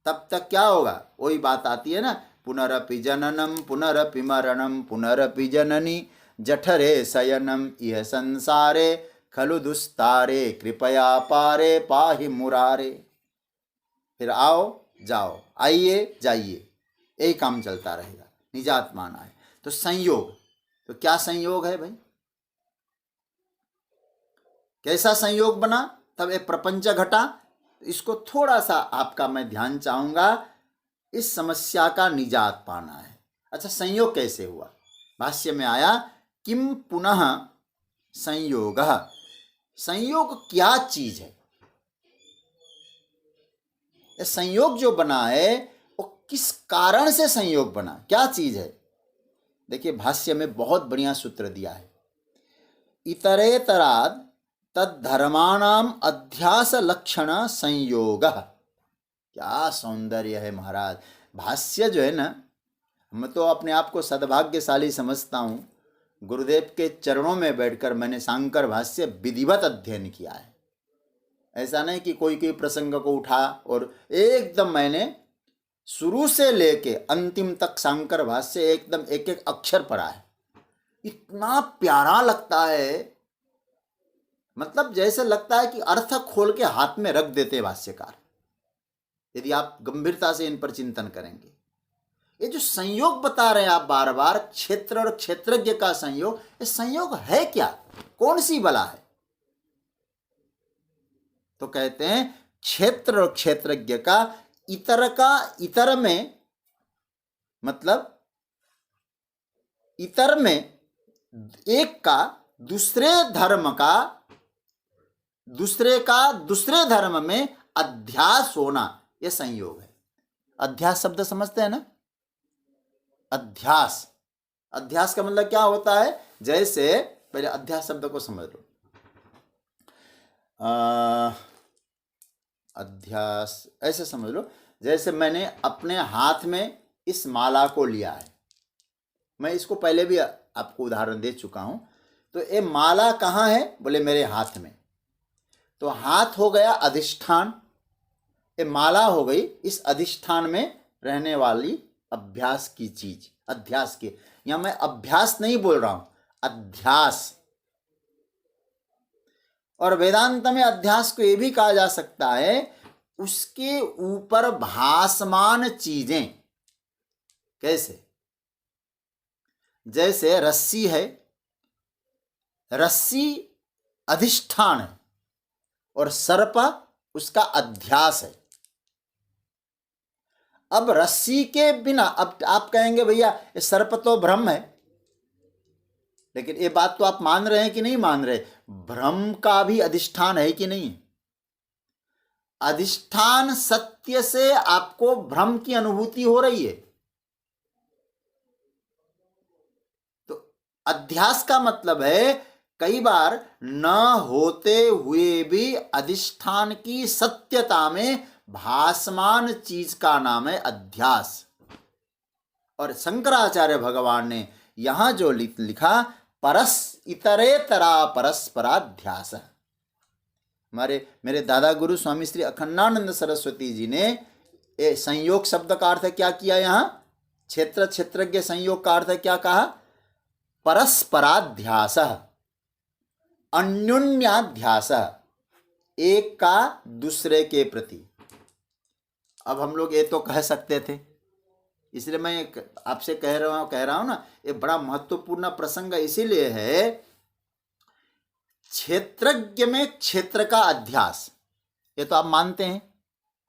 तब तक क्या होगा? वही बात आती है ना, पुनरपि जननम पुनरपि मरणम पुनरपि जननी जठरे शयनम इह संसारे खलु दुस्तारे कृपया पारे पाहि मुरारे। फिर आओ जाओ, आइए जाइए, यही काम चलता रहेगा। निजात माना है तो संयोग। तो क्या संयोग है भाई? कैसा संयोग बना? तब ये प्रपंच घटा। इसको थोड़ा सा आपका मैं ध्यान चाहूंगा। इस समस्या का निजात पाना है। अच्छा, संयोग कैसे हुआ? भाष्य में आया, किम पुनः संयोग। संयोग क्या चीज है? ये संयोग जो बना है वो किस कारण से संयोग बना, क्या चीज है? देखिए, भाष्य में बहुत बढ़िया सूत्र दिया है। इतरेतराद तद्धर्माणाम अध्यास लक्षण संयोग। क्या सौंदर्य है महाराज। भाष्य जो है ना, मैं तो अपने आप को सद्भाग्यशाली समझता हूँ, गुरुदेव के चरणों में बैठकर मैंने शांकर भाष्य विधिवत अध्ययन किया है। ऐसा नहीं कि कोई कोई प्रसंग को उठा और एकदम मैंने शुरू से लेके अंतिम तक शांकर भाष्य एकदम एक एक अक्षर पढ़ा है। इतना प्यारा लगता है, मतलब जैसे लगता है कि अर्थ खोल के हाथ में रख देते हैं भाष्यकार, यदि आप गंभीरता से इन पर चिंतन करेंगे। ये जो संयोग बता रहे हैं आप बार बार, क्षेत्र और क्षेत्रज्ञ का संयोग, ये संयोग है क्या, कौन सी बला है? तो कहते हैं क्षेत्र और क्षेत्रज्ञ का इतर में, मतलब इतर में एक का दूसरे धर्म का, दूसरे का दूसरे धर्म में अध्यास होना, यह संयोग है। अध्यास शब्द समझते हैं ना? अध्यास, अध्यास का मतलब क्या होता है? जैसे पहले अध्यास शब्द को समझ लो। अध्यास ऐसे समझ लो, जैसे मैंने अपने हाथ में इस माला को लिया है। मैं इसको पहले भी आपको उदाहरण दे चुका हूं। तो ये माला कहाँ है? बोले मेरे हाथ में। तो हाथ हो गया अधिष्ठान, ये माला हो गई इस अधिष्ठान में रहने वाली अभ्यास की चीज, अध्यास की। यहां मैं अभ्यास नहीं बोल रहा हूं, अध्यास। और वेदांत में अध्यास को यह भी कहा जा सकता है उसके ऊपर भासमान चीजें। कैसे? जैसे रस्सी है, रस्सी अधिष्ठान है और सर्प उसका अध्यास है। अब रस्सी के बिना, अब आप कहेंगे भैया ये सर्प तो भ्रम है, लेकिन ये बात तो आप मान रहे हैं कि नहीं मान रहे? भ्रम का भी अधिष्ठान है कि नहीं? अधिष्ठान सत्य से आपको भ्रम की अनुभूति हो रही है। तो अध्यास का मतलब है कई बार न होते हुए भी अधिष्ठान की सत्यता में भासमान चीज का नाम है अध्यास। और शंकराचार्य भगवान ने यहां जो लिखा, परस इतरेतरा परस्पराध्यास। मेरे दादा गुरु स्वामी श्री अखंडानंद सरस्वती जी ने संयोग शब्द का अर्थ क्या किया? यहां क्षेत्र क्षेत्रज्ञ संयोग का अर्थ क्या कहा? परस्पराध्यास, अन्योन्याध्यास, एक का दूसरे के प्रति। अब हम लोग ये तो कह सकते थे, इसलिए मैं आपसे कह रहा हूं ना, ये बड़ा महत्वपूर्ण प्रसंग इसीलिए है। क्षेत्रज्ञ में क्षेत्र का अध्यास, ये तो आप मानते हैं,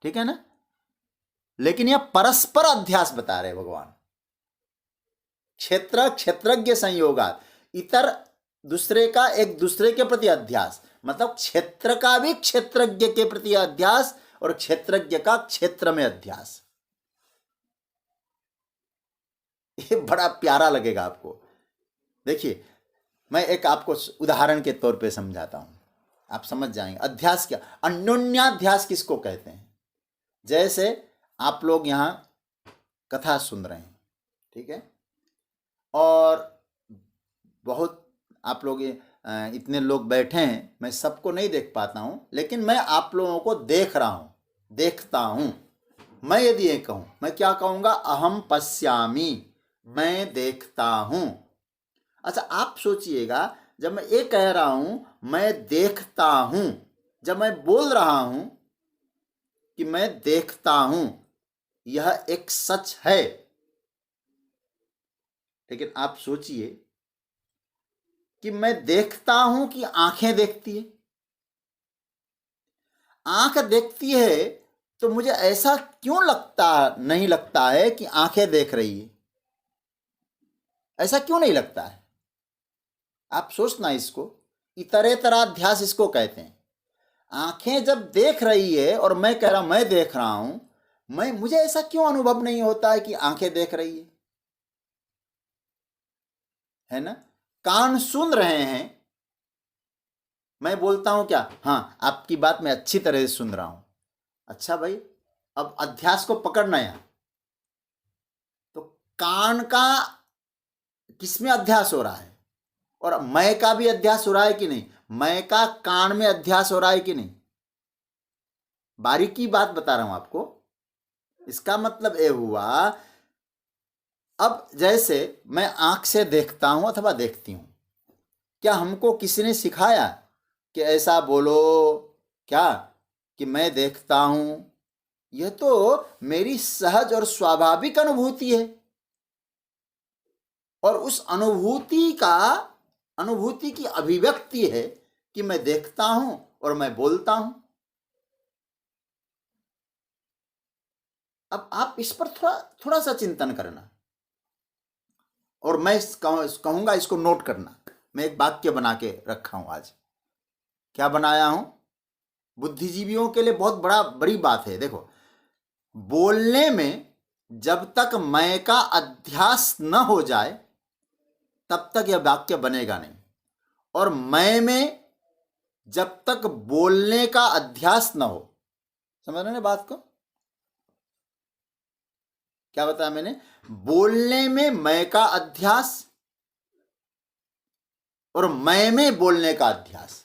ठीक है ना? लेकिन यह परस्पर अध्यास बता रहे भगवान। क्षेत्र क्षेत्रज्ञ संयोगात, इतर दूसरे का एक दूसरे के प्रति अध्यास, मतलब क्षेत्र का भी क्षेत्रज्ञ के प्रति अध्यास और क्षेत्रज्ञ का क्षेत्र में अध्यास। ये बड़ा प्यारा लगेगा आपको। देखिए, मैं एक आपको उदाहरण के तौर पे समझाता हूं, आप समझ जाएंगे। अध्यास क्या, अन्योन्याध्यास किसको कहते हैं? जैसे आप लोग यहां कथा सुन रहे हैं, ठीक है, और बहुत आप लोग इतने लोग बैठे हैं, मैं सबको नहीं देख पाता हूं, लेकिन मैं आप लोगों को देख रहा हूं, देखता हूं। मैं यदि ये कहूं, मैं क्या कहूंगा? अहम पश्यामि, मैं देखता हूं। अच्छा, आप सोचिएगा, जब मैं ये कह रहा हूं मैं देखता हूं, जब मैं बोल रहा हूं कि मैं देखता हूं, यह एक सच है। लेकिन आप सोचिए कि मैं देखता हूं कि आंखें देखती है। आंख देखती है तो मुझे ऐसा क्यों नहीं लगता है कि आंखें देख रही है? ऐसा क्यों नहीं लगता है? आप सोचना इसको, इतरेतराध्यास इसको कहते हैं। आंखें जब देख रही है और मैं कह रहा हूं मैं देख रहा हूं, मुझे ऐसा क्यों अनुभव नहीं होता है कि आंखें देख रही है ना? कान सुन रहे हैं, मैं बोलता हूं क्या? हाँ, आपकी बात मैं अच्छी तरह से सुन रहा हूं। अच्छा भाई, अब अध्यास को पकड़ना है। तो कान का किसमें अध्यास हो रहा है, और मैं का भी अध्यास हो रहा है कि नहीं, मैं का कान में अध्यास हो रहा है कि नहीं। बारीकी बात बता रहा हूं आपको। इसका मतलब ये हुआ, अब जैसे मैं आंख से देखता हूं अथवा देखती हूं, क्या हमको किसी ने सिखाया कि ऐसा बोलो क्या कि मैं देखता हूं? यह तो मेरी सहज और स्वाभाविक अनुभूति है, और उस अनुभूति की अभिव्यक्ति है कि मैं देखता हूं और मैं बोलता हूं। अब आप इस पर थोड़ा सा चिंतन करना, और मैं कहूंगा इसको नोट करना। मैं एक वाक्य बना के रखा हूं आज। क्या बनाया हूं? बुद्धिजीवियों के लिए बहुत बड़ी बात है। देखो, बोलने में जब तक मैं का अध्यास न हो जाए तब तक यह वाक्य बनेगा नहीं, और मैं में जब तक बोलने का अध्यास न हो। समझ रहे हैं बात को? क्या बताया मैंने? बोलने में मैं का अध्यास और मैं में बोलने का अध्यास।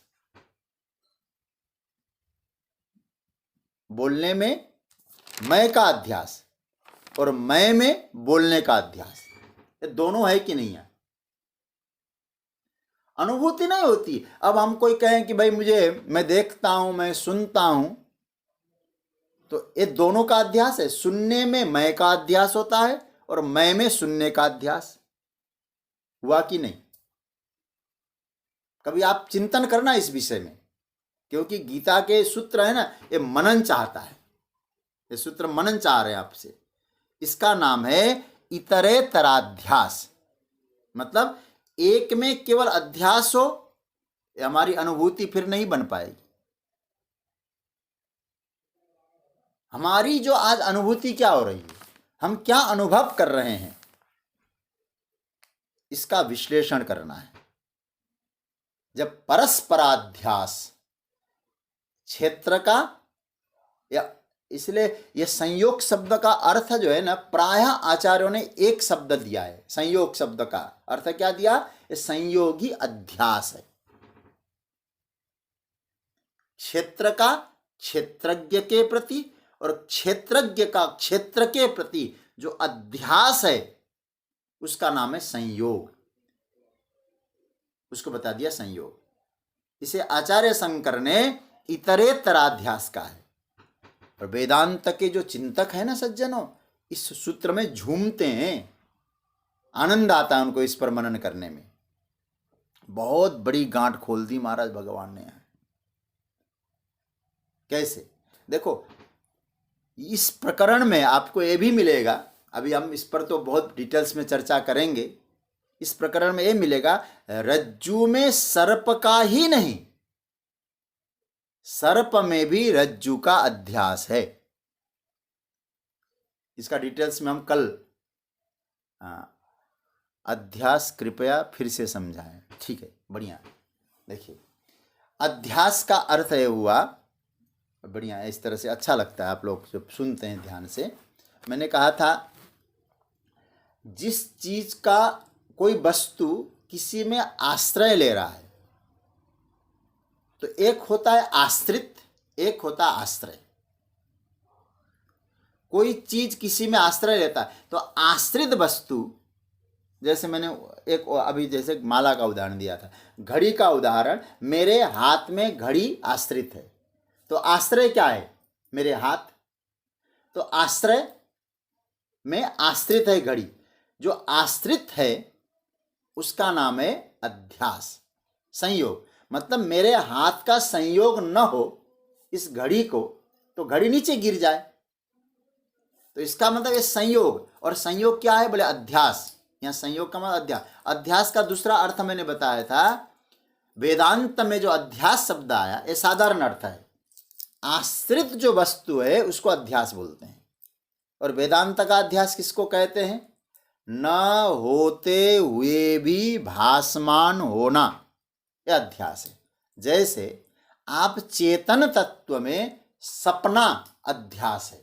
बोलने में मैं का अध्यास और मैं में बोलने का अध्यास, ये दोनों है कि नहीं है? अनुभूति नहीं होती। अब हम कोई कहें कि भाई मैं देखता हूं, मैं सुनता हूं, तो ये दोनों का अध्यास है। सुनने में मैं का अध्यास होता है और मैं में सुनने का अध्यास। हुआ कि नहीं? कभी आप चिंतन करना इस विषय में, क्योंकि गीता के सूत्र है ना, ये मनन चाहता है। ये सूत्र मनन चाह रहे हैं आपसे। इसका नाम है इतरेतराध्यास। मतलब एक में केवल अध्यास हो, हमारी अनुभूति फिर नहीं बन पाएगी। हमारी जो आज अनुभूति क्या हो रही है, हम क्या अनुभव कर रहे हैं, इसका विश्लेषण करना है। जब परस्पराध्यास क्षेत्र का, या इसलिए यह संयोग शब्द का अर्थ जो है ना, प्रायः आचार्यों ने एक शब्द दिया है। संयोग शब्द का अर्थ क्या दिया? ये संयोगी अध्यास है। क्षेत्र का क्षेत्रज्ञ के प्रति और क्षेत्रज्ञ का क्षेत्र के प्रति जो अध्यास है, उसका नाम है संयोग। उसको बता दिया संयोग। इसे आचार्य शंकर ने इतरेतराध्यास का है। और वेदांत के जो चिंतक है ना सज्जनों, इस सूत्र में झूमते हैं, आनंद आता है उनको इस पर मनन करने में। बहुत बड़ी गांठ खोल दी महाराज भगवान ने। कैसे? देखो, इस प्रकरण में आपको यह भी मिलेगा, अभी हम इस पर तो बहुत डिटेल्स में चर्चा करेंगे। इस प्रकरण में यह मिलेगा, रज्जू में सर्प का ही नहीं, सर्प में भी रज्जू का अध्यास है। इसका डिटेल्स में हम कल अध्यास कृपया फिर से समझाएं। ठीक है, बढ़िया। देखिए, अध्यास का अर्थ है हुआ, बढ़िया, इस तरह से अच्छा लगता है आप लोग जब सुनते हैं ध्यान से। मैंने कहा था, जिस चीज का कोई वस्तु किसी में आश्रय ले रहा है, तो एक होता है आश्रित, एक होता है आश्रय। कोई चीज किसी में आश्रय लेता है तो आश्रित वस्तु, जैसे मैंने एक अभी जैसे माला का उदाहरण दिया था, घड़ी का उदाहरण, मेरे हाथ में घड़ी आश्रित है, तो आश्रय क्या है? मेरे हाथ। तो आश्रय में आश्रित है घड़ी। जो आश्रित है उसका नाम है अध्यास, संयोग। मतलब मेरे हाथ का संयोग न हो इस घड़ी को, तो घड़ी नीचे गिर जाए। तो इसका मतलब ये संयोग। और संयोग क्या है? बोले अध्यास। यहाँ संयोग का मतलब अध्यास। अध्यास का दूसरा अर्थ मैंने बताया था, वेदांत में जो अध्यास शब्द आया, ये साधारण अर्थ है। आश्रित जो वस्तु है उसको अध्यास बोलते हैं। और वेदांत का अध्यास किसको कहते हैं? न होते हुए भी भासमान होना, यह अध्यास है। जैसे आप चेतन तत्व में सपना अध्यास है,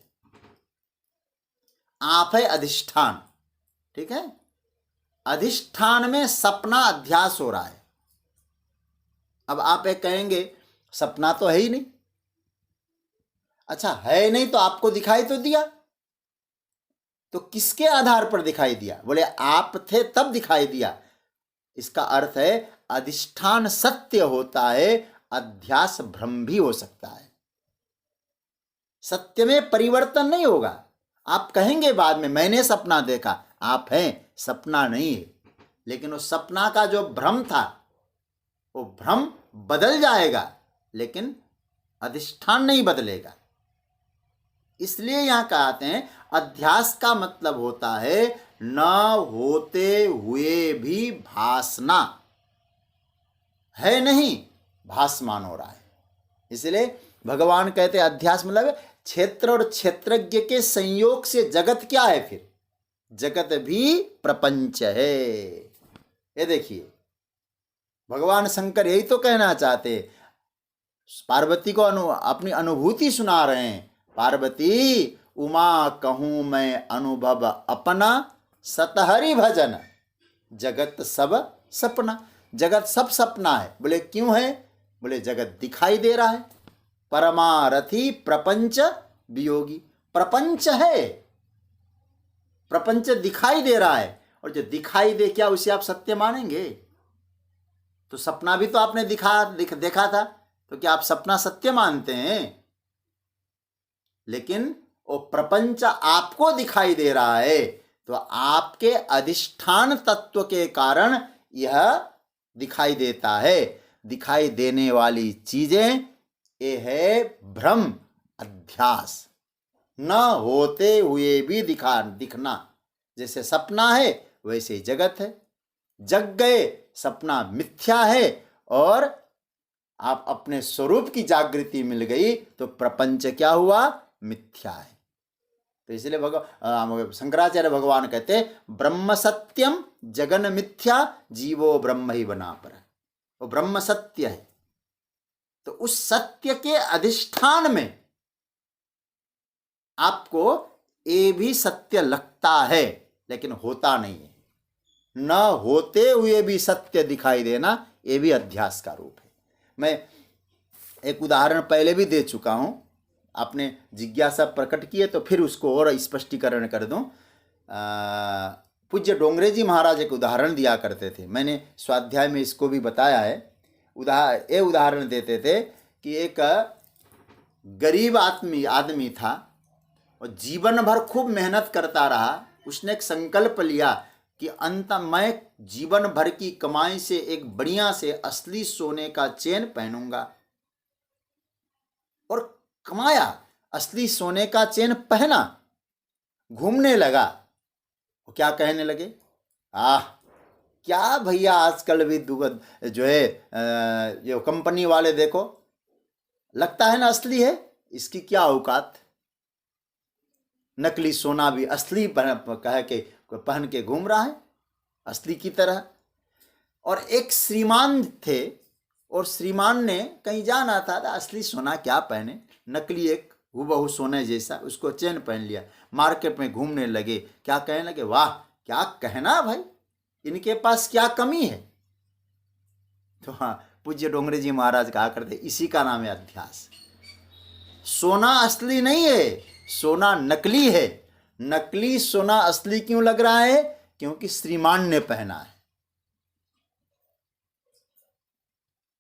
आप है अधिष्ठान, ठीक है। अधिष्ठान में सपना अध्यास हो रहा है। अब आप एक कहेंगे सपना तो है ही नहीं। अच्छा, है नहीं तो आपको दिखाई तो दिया, तो किसके आधार पर दिखाई दिया? बोले आप थे तब दिखाई दिया। इसका अर्थ है अधिष्ठान सत्य होता है, अध्यास भ्रम भी हो सकता है। सत्य में परिवर्तन नहीं होगा। आप कहेंगे बाद में मैंने सपना देखा, आप हैं, सपना नहीं है। लेकिन उस सपना का जो भ्रम था वो भ्रम बदल जाएगा, लेकिन अधिष्ठान नहीं बदलेगा। इसलिए यहां कहते हैं अध्यास का मतलब होता है न होते हुए भी भासना, है नहीं, भासमान हो रहा है। इसलिए भगवान कहते हैं अध्यास मतलब क्षेत्र और क्षेत्रज्ञ के संयोग से जगत क्या है? फिर जगत भी प्रपंच है। ये देखिए भगवान शंकर यही तो कहना चाहते, पार्वती को अपनी अनुभूति सुना रहे हैं। पार्वती उमा कहूं मैं अनुभव अपना, सतहरि भजन जगत सब सपना। जगत सब सपना है। बोले क्यों है? बोले जगत दिखाई दे रहा है। परमारथी प्रपंच वियोगी, प्रपंच है, प्रपंच दिखाई दे रहा है। और जो दिखाई दे क्या उसे आप सत्य मानेंगे? तो सपना भी तो आपने देखा था, तो क्या आप सपना सत्य मानते हैं? लेकिन वो प्रपंच आपको दिखाई दे रहा है, तो आपके अधिष्ठान तत्व के कारण यह दिखाई देता है। दिखाई देने वाली चीजें ये है भ्रम, अध्यास। न होते हुए भी दिखना। जैसे सपना है वैसे ही जगत है। जग गए, सपना मिथ्या है, और आप अपने स्वरूप की जागृति मिल गई तो प्रपंच क्या हुआ? मिथ्या है। तो इसलिए शंकराचार्य भगवान कहते ब्रह्म सत्यम जगन मिथ्या, जीवो ब्रह्म ही बना पर। वो ब्रह्म सत्य है। तो उस सत्य के अधिष्ठान में आपको ये भी सत्य लगता है, लेकिन होता नहीं है। न होते हुए भी सत्य दिखाई देना, ये भी अध्यास का रूप है। मैं एक उदाहरण पहले भी दे चुका हूं, आपने जिज्ञासा प्रकट की है तो फिर उसको और स्पष्टीकरण कर दूं। पूज्य डोंगरे जी महाराज एक उदाहरण दिया करते थे, मैंने स्वाध्याय में इसको भी बताया है। ये उदाहरण देते थे कि एक गरीब आदमी था और जीवन भर खूब मेहनत करता रहा। उसने एक संकल्प लिया कि अंत मैं जीवन भर की कमाई से एक बढ़िया से असली सोने का चेन पहनूंगा। और कमाया, असली सोने का चेन पहना, घूमने लगा। वो क्या कहने लगे, क्या भैया आजकल भी जो है जो कंपनी वाले देखो, लगता है ना असली है, इसकी क्या औकात। नकली सोना भी असली पहन के घूम रहा है, असली की तरह। और एक श्रीमान थे, और श्रीमान ने कहीं जाना था, असली सोना क्या पहने, नकली एक हूबहू सोने जैसा उसको चेन पहन लिया। मार्केट में घूमने लगे, क्या कहने लगे, वाह क्या कहना भाई, इनके पास क्या कमी है। तो हाँ, पूज्य डोंगरे जी महाराज कहा करते इसी का नाम है अध्यास। सोना असली नहीं है, सोना नकली है। नकली सोना असली क्यों लग रहा है? क्योंकि श्रीमान ने पहना है।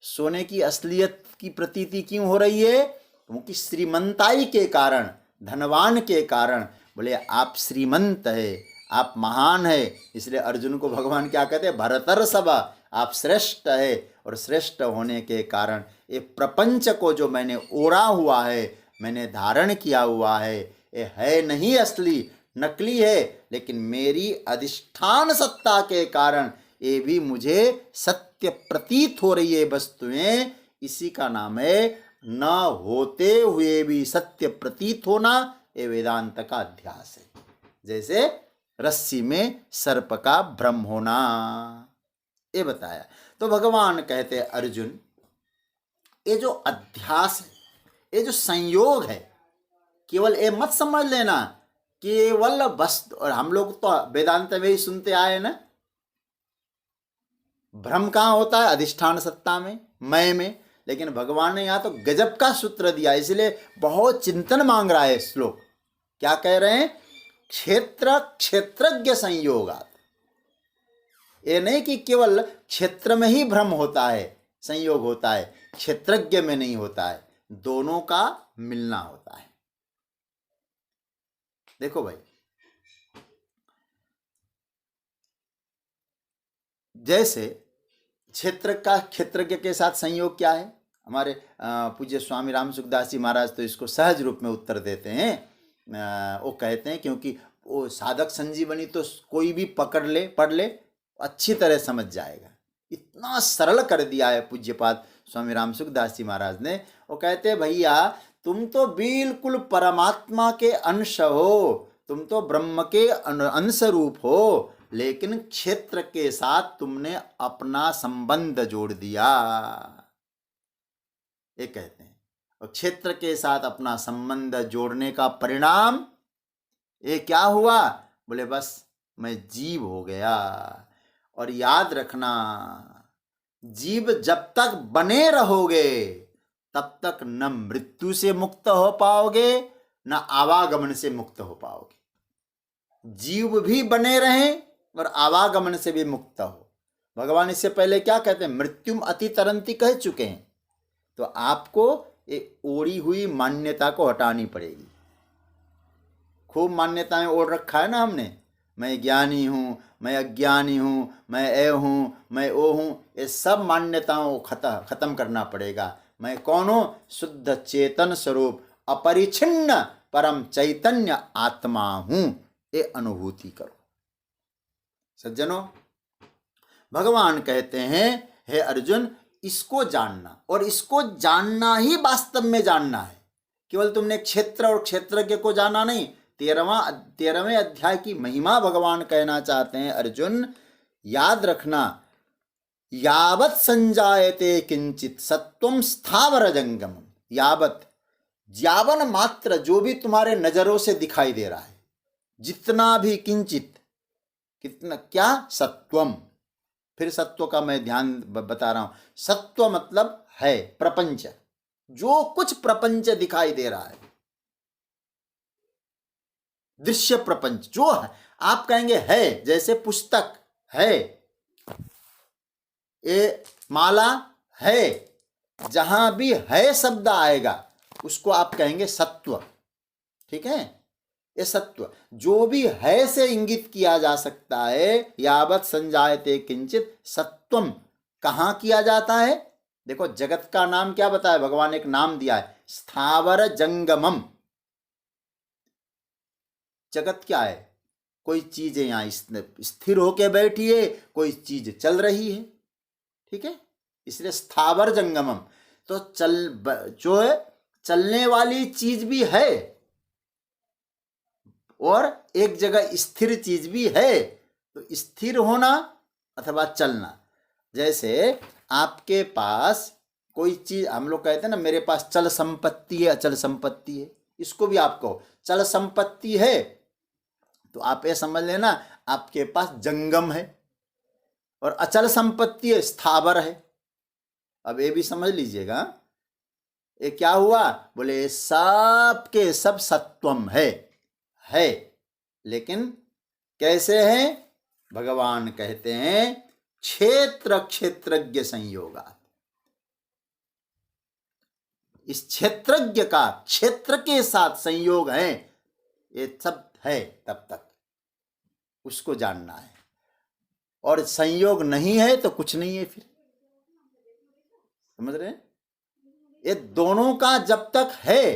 सोने की असलियत की प्रतीति क्यों हो रही है? क्योंकि श्रीमंताई के कारण, धनवान के कारण। बोले आप श्रीमंत है, आप महान है, इसलिए अर्जुन को भगवान क्या कहते हैं, भरतर सब, आप श्रेष्ठ है। और श्रेष्ठ होने के कारण ये प्रपंच को जो मैंने ओढ़ा हुआ है, मैंने धारण किया हुआ है, ये है नहीं असली, नकली है। लेकिन मेरी अधिष्ठान सत्ता के कारण ये भी मुझे सत्य प्रतीत हो रही है वस्तुएं। इसी का नाम है न होते हुए भी सत्य प्रतीत होना। ये वेदांत का अध्यास है। जैसे रस्सी में सर्प का भ्रम होना, ये बताया। तो भगवान कहते हैं अर्जुन, ये जो अध्यास है, ये जो संयोग है, केवल ये मत समझ लेना केवल वस्तु, और हम लोग तो वेदांत में ही सुनते आए ना, भ्रम कहाँ होता है? अधिष्ठान सत्ता में, मैं में। लेकिन भगवान ने यहाँ तो गजब का सूत्र दिया, इसलिए बहुत चिंतन मांग रहा है श्लोक। क्या कह रहे हैं? क्षेत्र क्षेत्रज्ञ संयोगात्। ये नहीं कि केवल क्षेत्र में ही भ्रम होता है, संयोग होता है, क्षेत्रज्ञ में नहीं होता है, दोनों का मिलना होता है। देखो भाई, जैसे क्षेत्र का क्षेत्रज्ञ के साथ संयोग क्या है? हमारे पूज्य स्वामी राम सुखदास जी महाराज तो इसको सहज रूप में उत्तर देते हैं। वो कहते हैं क्योंकि वो साधक संजीवनी तो कोई भी पकड़ ले, पढ़ ले, अच्छी तरह समझ जाएगा। इतना सरल कर दिया है पूज्यपाद स्वामी राम सुखदास जी महाराज ने। वो कहते हैं भैया तुम तो बिल्कुल परमात्मा के अंश हो, तुम तो ब्रह्म के अंश रूप हो, लेकिन क्षेत्र के साथ तुमने अपना संबंध जोड़ दिया, ये कहते हैं। और क्षेत्र के साथ अपना संबंध जोड़ने का परिणाम ये क्या हुआ? बोले बस मैं जीव हो गया। और याद रखना, जीव जब तक बने रहोगे तब तक न मृत्यु से मुक्त हो पाओगे, न आवागमन से मुक्त हो पाओगे। जीव भी बने रहें और आवागमन से भी मुक्त हो। भगवान इससे पहले क्या कहते हैं? मृत्युम अति तरंती कह चुके हैं। तो आपको ये ओढ़ी हुई मान्यता को हटानी पड़ेगी। खूब मान्यताएं ओढ़ रखा है ना हमने, मैं ज्ञानी हूँ, मैं अज्ञानी हूँ, मैं ए हूँ, मैं ओ हूँ, ये सब मान्यताओं को खत्म करना पड़ेगा। मैं कौन हूँ? शुद्ध चेतन स्वरूप अपरिछिन्न परम चैतन्य आत्मा हूँ, ये अनुभूति करो। सज्जनों, भगवान कहते हैं हे अर्जुन, इसको जानना, और इसको जानना ही वास्तव में जानना है। केवल तुमने क्षेत्र और क्षेत्रज्ञ को जाना नहीं। 13वें अध्याय की महिमा भगवान कहना चाहते हैं, अर्जुन याद रखना, यावत् संजायते किंचित सत्वम स्थावर जंगम। यावत, ज्यावन मात्र, जो भी तुम्हारे नजरों से दिखाई दे रहा है, जितना भी, किंचित, कितना, क्या? सत्वम। फिर सत्व का मैं ध्यान बता रहा हूं। सत्व मतलब है प्रपंच, जो कुछ प्रपंच दिखाई दे रहा है, दृश्य प्रपंच जो है, आप कहेंगे है, जैसे पुस्तक है, ये माला है, जहां भी है शब्द आएगा उसको आप कहेंगे सत्व। ठीक है, ये सत्व जो भी है से इंगित किया जा सकता है। यावत संजायते किंचित सत्वम कहां किया जाता है? देखो, जगत का नाम क्या बताया भगवान ने? एक नाम दिया है, स्थावर जंगमम। जगत क्या है? कोई चीज यहां स्थिर होके बैठी है, कोई चीज चल रही है। ठीक है, इसलिए स्थावर जंगमम। तो जो है चलने वाली चीज भी है और एक जगह स्थिर चीज भी है। तो स्थिर होना अथवा चलना, जैसे आपके पास कोई चीज, हम लोग कहते हैं ना मेरे पास चल संपत्ति है, अचल संपत्ति है, इसको भी आप कहो चल संपत्ति है, तो आप ये समझ लेना आपके पास जंगम है, और अचल संपत्ति है, स्थावर है। अब ये भी समझ लीजिएगा, ये क्या हुआ? बोले सब के सब सत्वम है, लेकिन कैसे है? भगवान कहते हैं क्षेत्र क्षेत्रज्ञ संयोगा। इस क्षेत्रज्ञ का क्षेत्र के साथ संयोग है, ये सब है, तब तक उसको जानना है। और संयोग नहीं है तो कुछ नहीं है। फिर समझ रहे हैं? ये दोनों का जब तक है,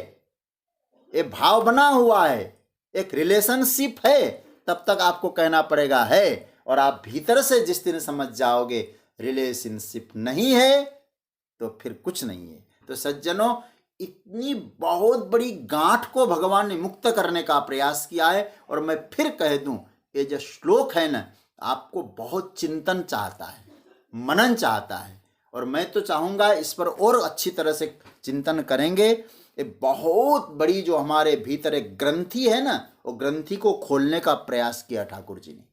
ये भाव बना हुआ है, एक रिलेशनशिप है, तब तक आपको कहना पड़ेगा है। और आप भीतर से जिस दिन समझ जाओगे रिलेशनशिप नहीं है, तो फिर कुछ नहीं है। तो सज्जनों, इतनी बहुत बड़ी गांठ को भगवान ने मुक्त करने का प्रयास किया है। और मैं फिर कह दूं, ये जो श्लोक है ना, आपको बहुत चिंतन चाहता है, मनन चाहता है। और मैं तो चाहूंगा इस पर और अच्छी तरह से चिंतन करेंगे ये बहुत बड़ी जो हमारे भीतर एक ग्रंथि है ना, वो ग्रंथि को खोलने का प्रयास किया ठाकुर जी ने।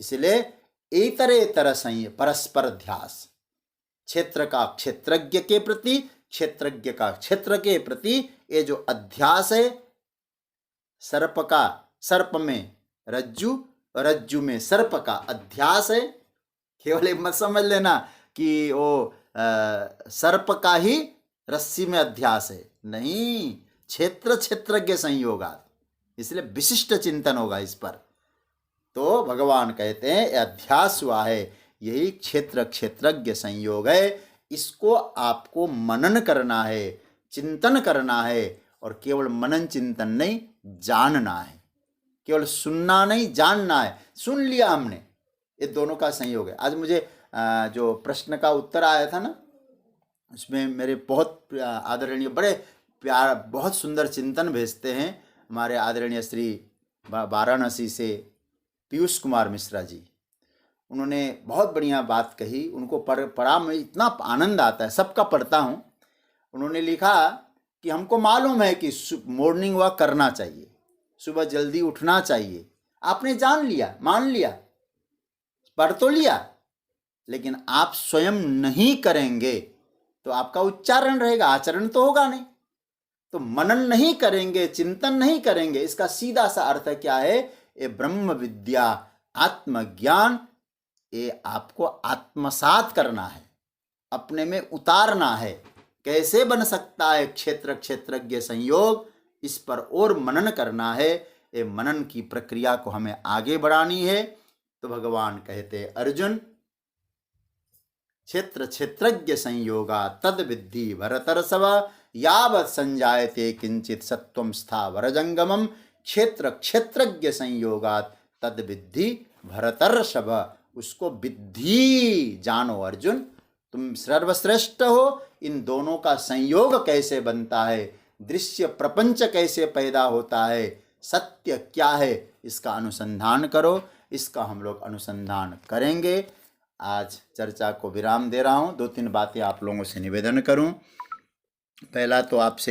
इसलिए इतरेतर संय परस्पर ध्यास, क्षेत्र का क्षेत्रज्ञ के प्रति, क्षेत्रज्ञ का क्षेत्र के प्रति ये जो अध्यास है, सर्प का सर्प में रज्जु, रज्जु में सर्प का अध्यास है। केवल एक मत समझ लेना कि वो सर्प का ही रस्सी में अध्यास है, नहीं, क्षेत्र क्षेत्रज्ञ संयोगात, इसलिए विशिष्ट चिंतन होगा इस पर। तो भगवान कहते हैं अध्यास हुआ है, यही क्षेत्र क्षेत्रज्ञ संयोग है, इसको आपको मनन करना है, चिंतन करना है। और केवल मनन चिंतन नहीं, जानना है, केवल सुनना नहीं, जानना है। सुन लिया हमने, ये दोनों का संयोग है। आज मुझे जो प्रश्न का उत्तर आया था ना, उसमें मेरे बहुत आदरणीय, बड़े प्यार, बहुत सुंदर चिंतन भेजते हैं हमारे आदरणीय श्री वाराणसी से पीयूष कुमार मिश्रा जी। उन्होंने बहुत बढ़िया बात कही, उनको पढ़ा में इतना आनंद आता है, सबका पढ़ता हूँ। उन्होंने लिखा कि हमको मालूम है कि मॉर्निंग वॉक करना चाहिए, सुबह जल्दी उठना चाहिए, आपने जान लिया, मान लिया, पढ़ तो लिया, लेकिन आप स्वयं नहीं करेंगे तो आपका उच्चारण रहेगा, आचरण तो होगा नहीं। तो मनन नहीं करेंगे, चिंतन नहीं करेंगे, इसका सीधा सा अर्थ क्या है? ये ब्रह्म विद्या, आत्मज्ञान, ये आपको आत्मसात करना है, अपने में उतारना है। कैसे बन सकता है क्षेत्र क्षेत्रज्ञ संयोग, इस पर और मनन करना है। ये मनन की प्रक्रिया को हमें आगे बढ़ानी है। तो भगवान कहते अर्जुन, क्षेत्र क्षेत्रज्ञ संयोगा तद विद्धि भरतर्षभ, यावत् संजायते किंचित सत्वं स्थावर जंगमम, क्षेत्र क्षेत्रज्ञ संयोगात तद विद्धि भरतर्षभ। उसको विद्धि जानो अर्जुन, तुम सर्वश्रेष्ठ हो। इन दोनों का संयोग कैसे बनता है, दृश्य प्रपंच कैसे पैदा होता है, सत्य क्या है, इसका अनुसंधान करो। इसका हम लोग अनुसंधान करेंगे। आज चर्चा को विराम दे रहा हूँ। 2-3 बातें आप लोगों से निवेदन करूँ। पहला तो आपसे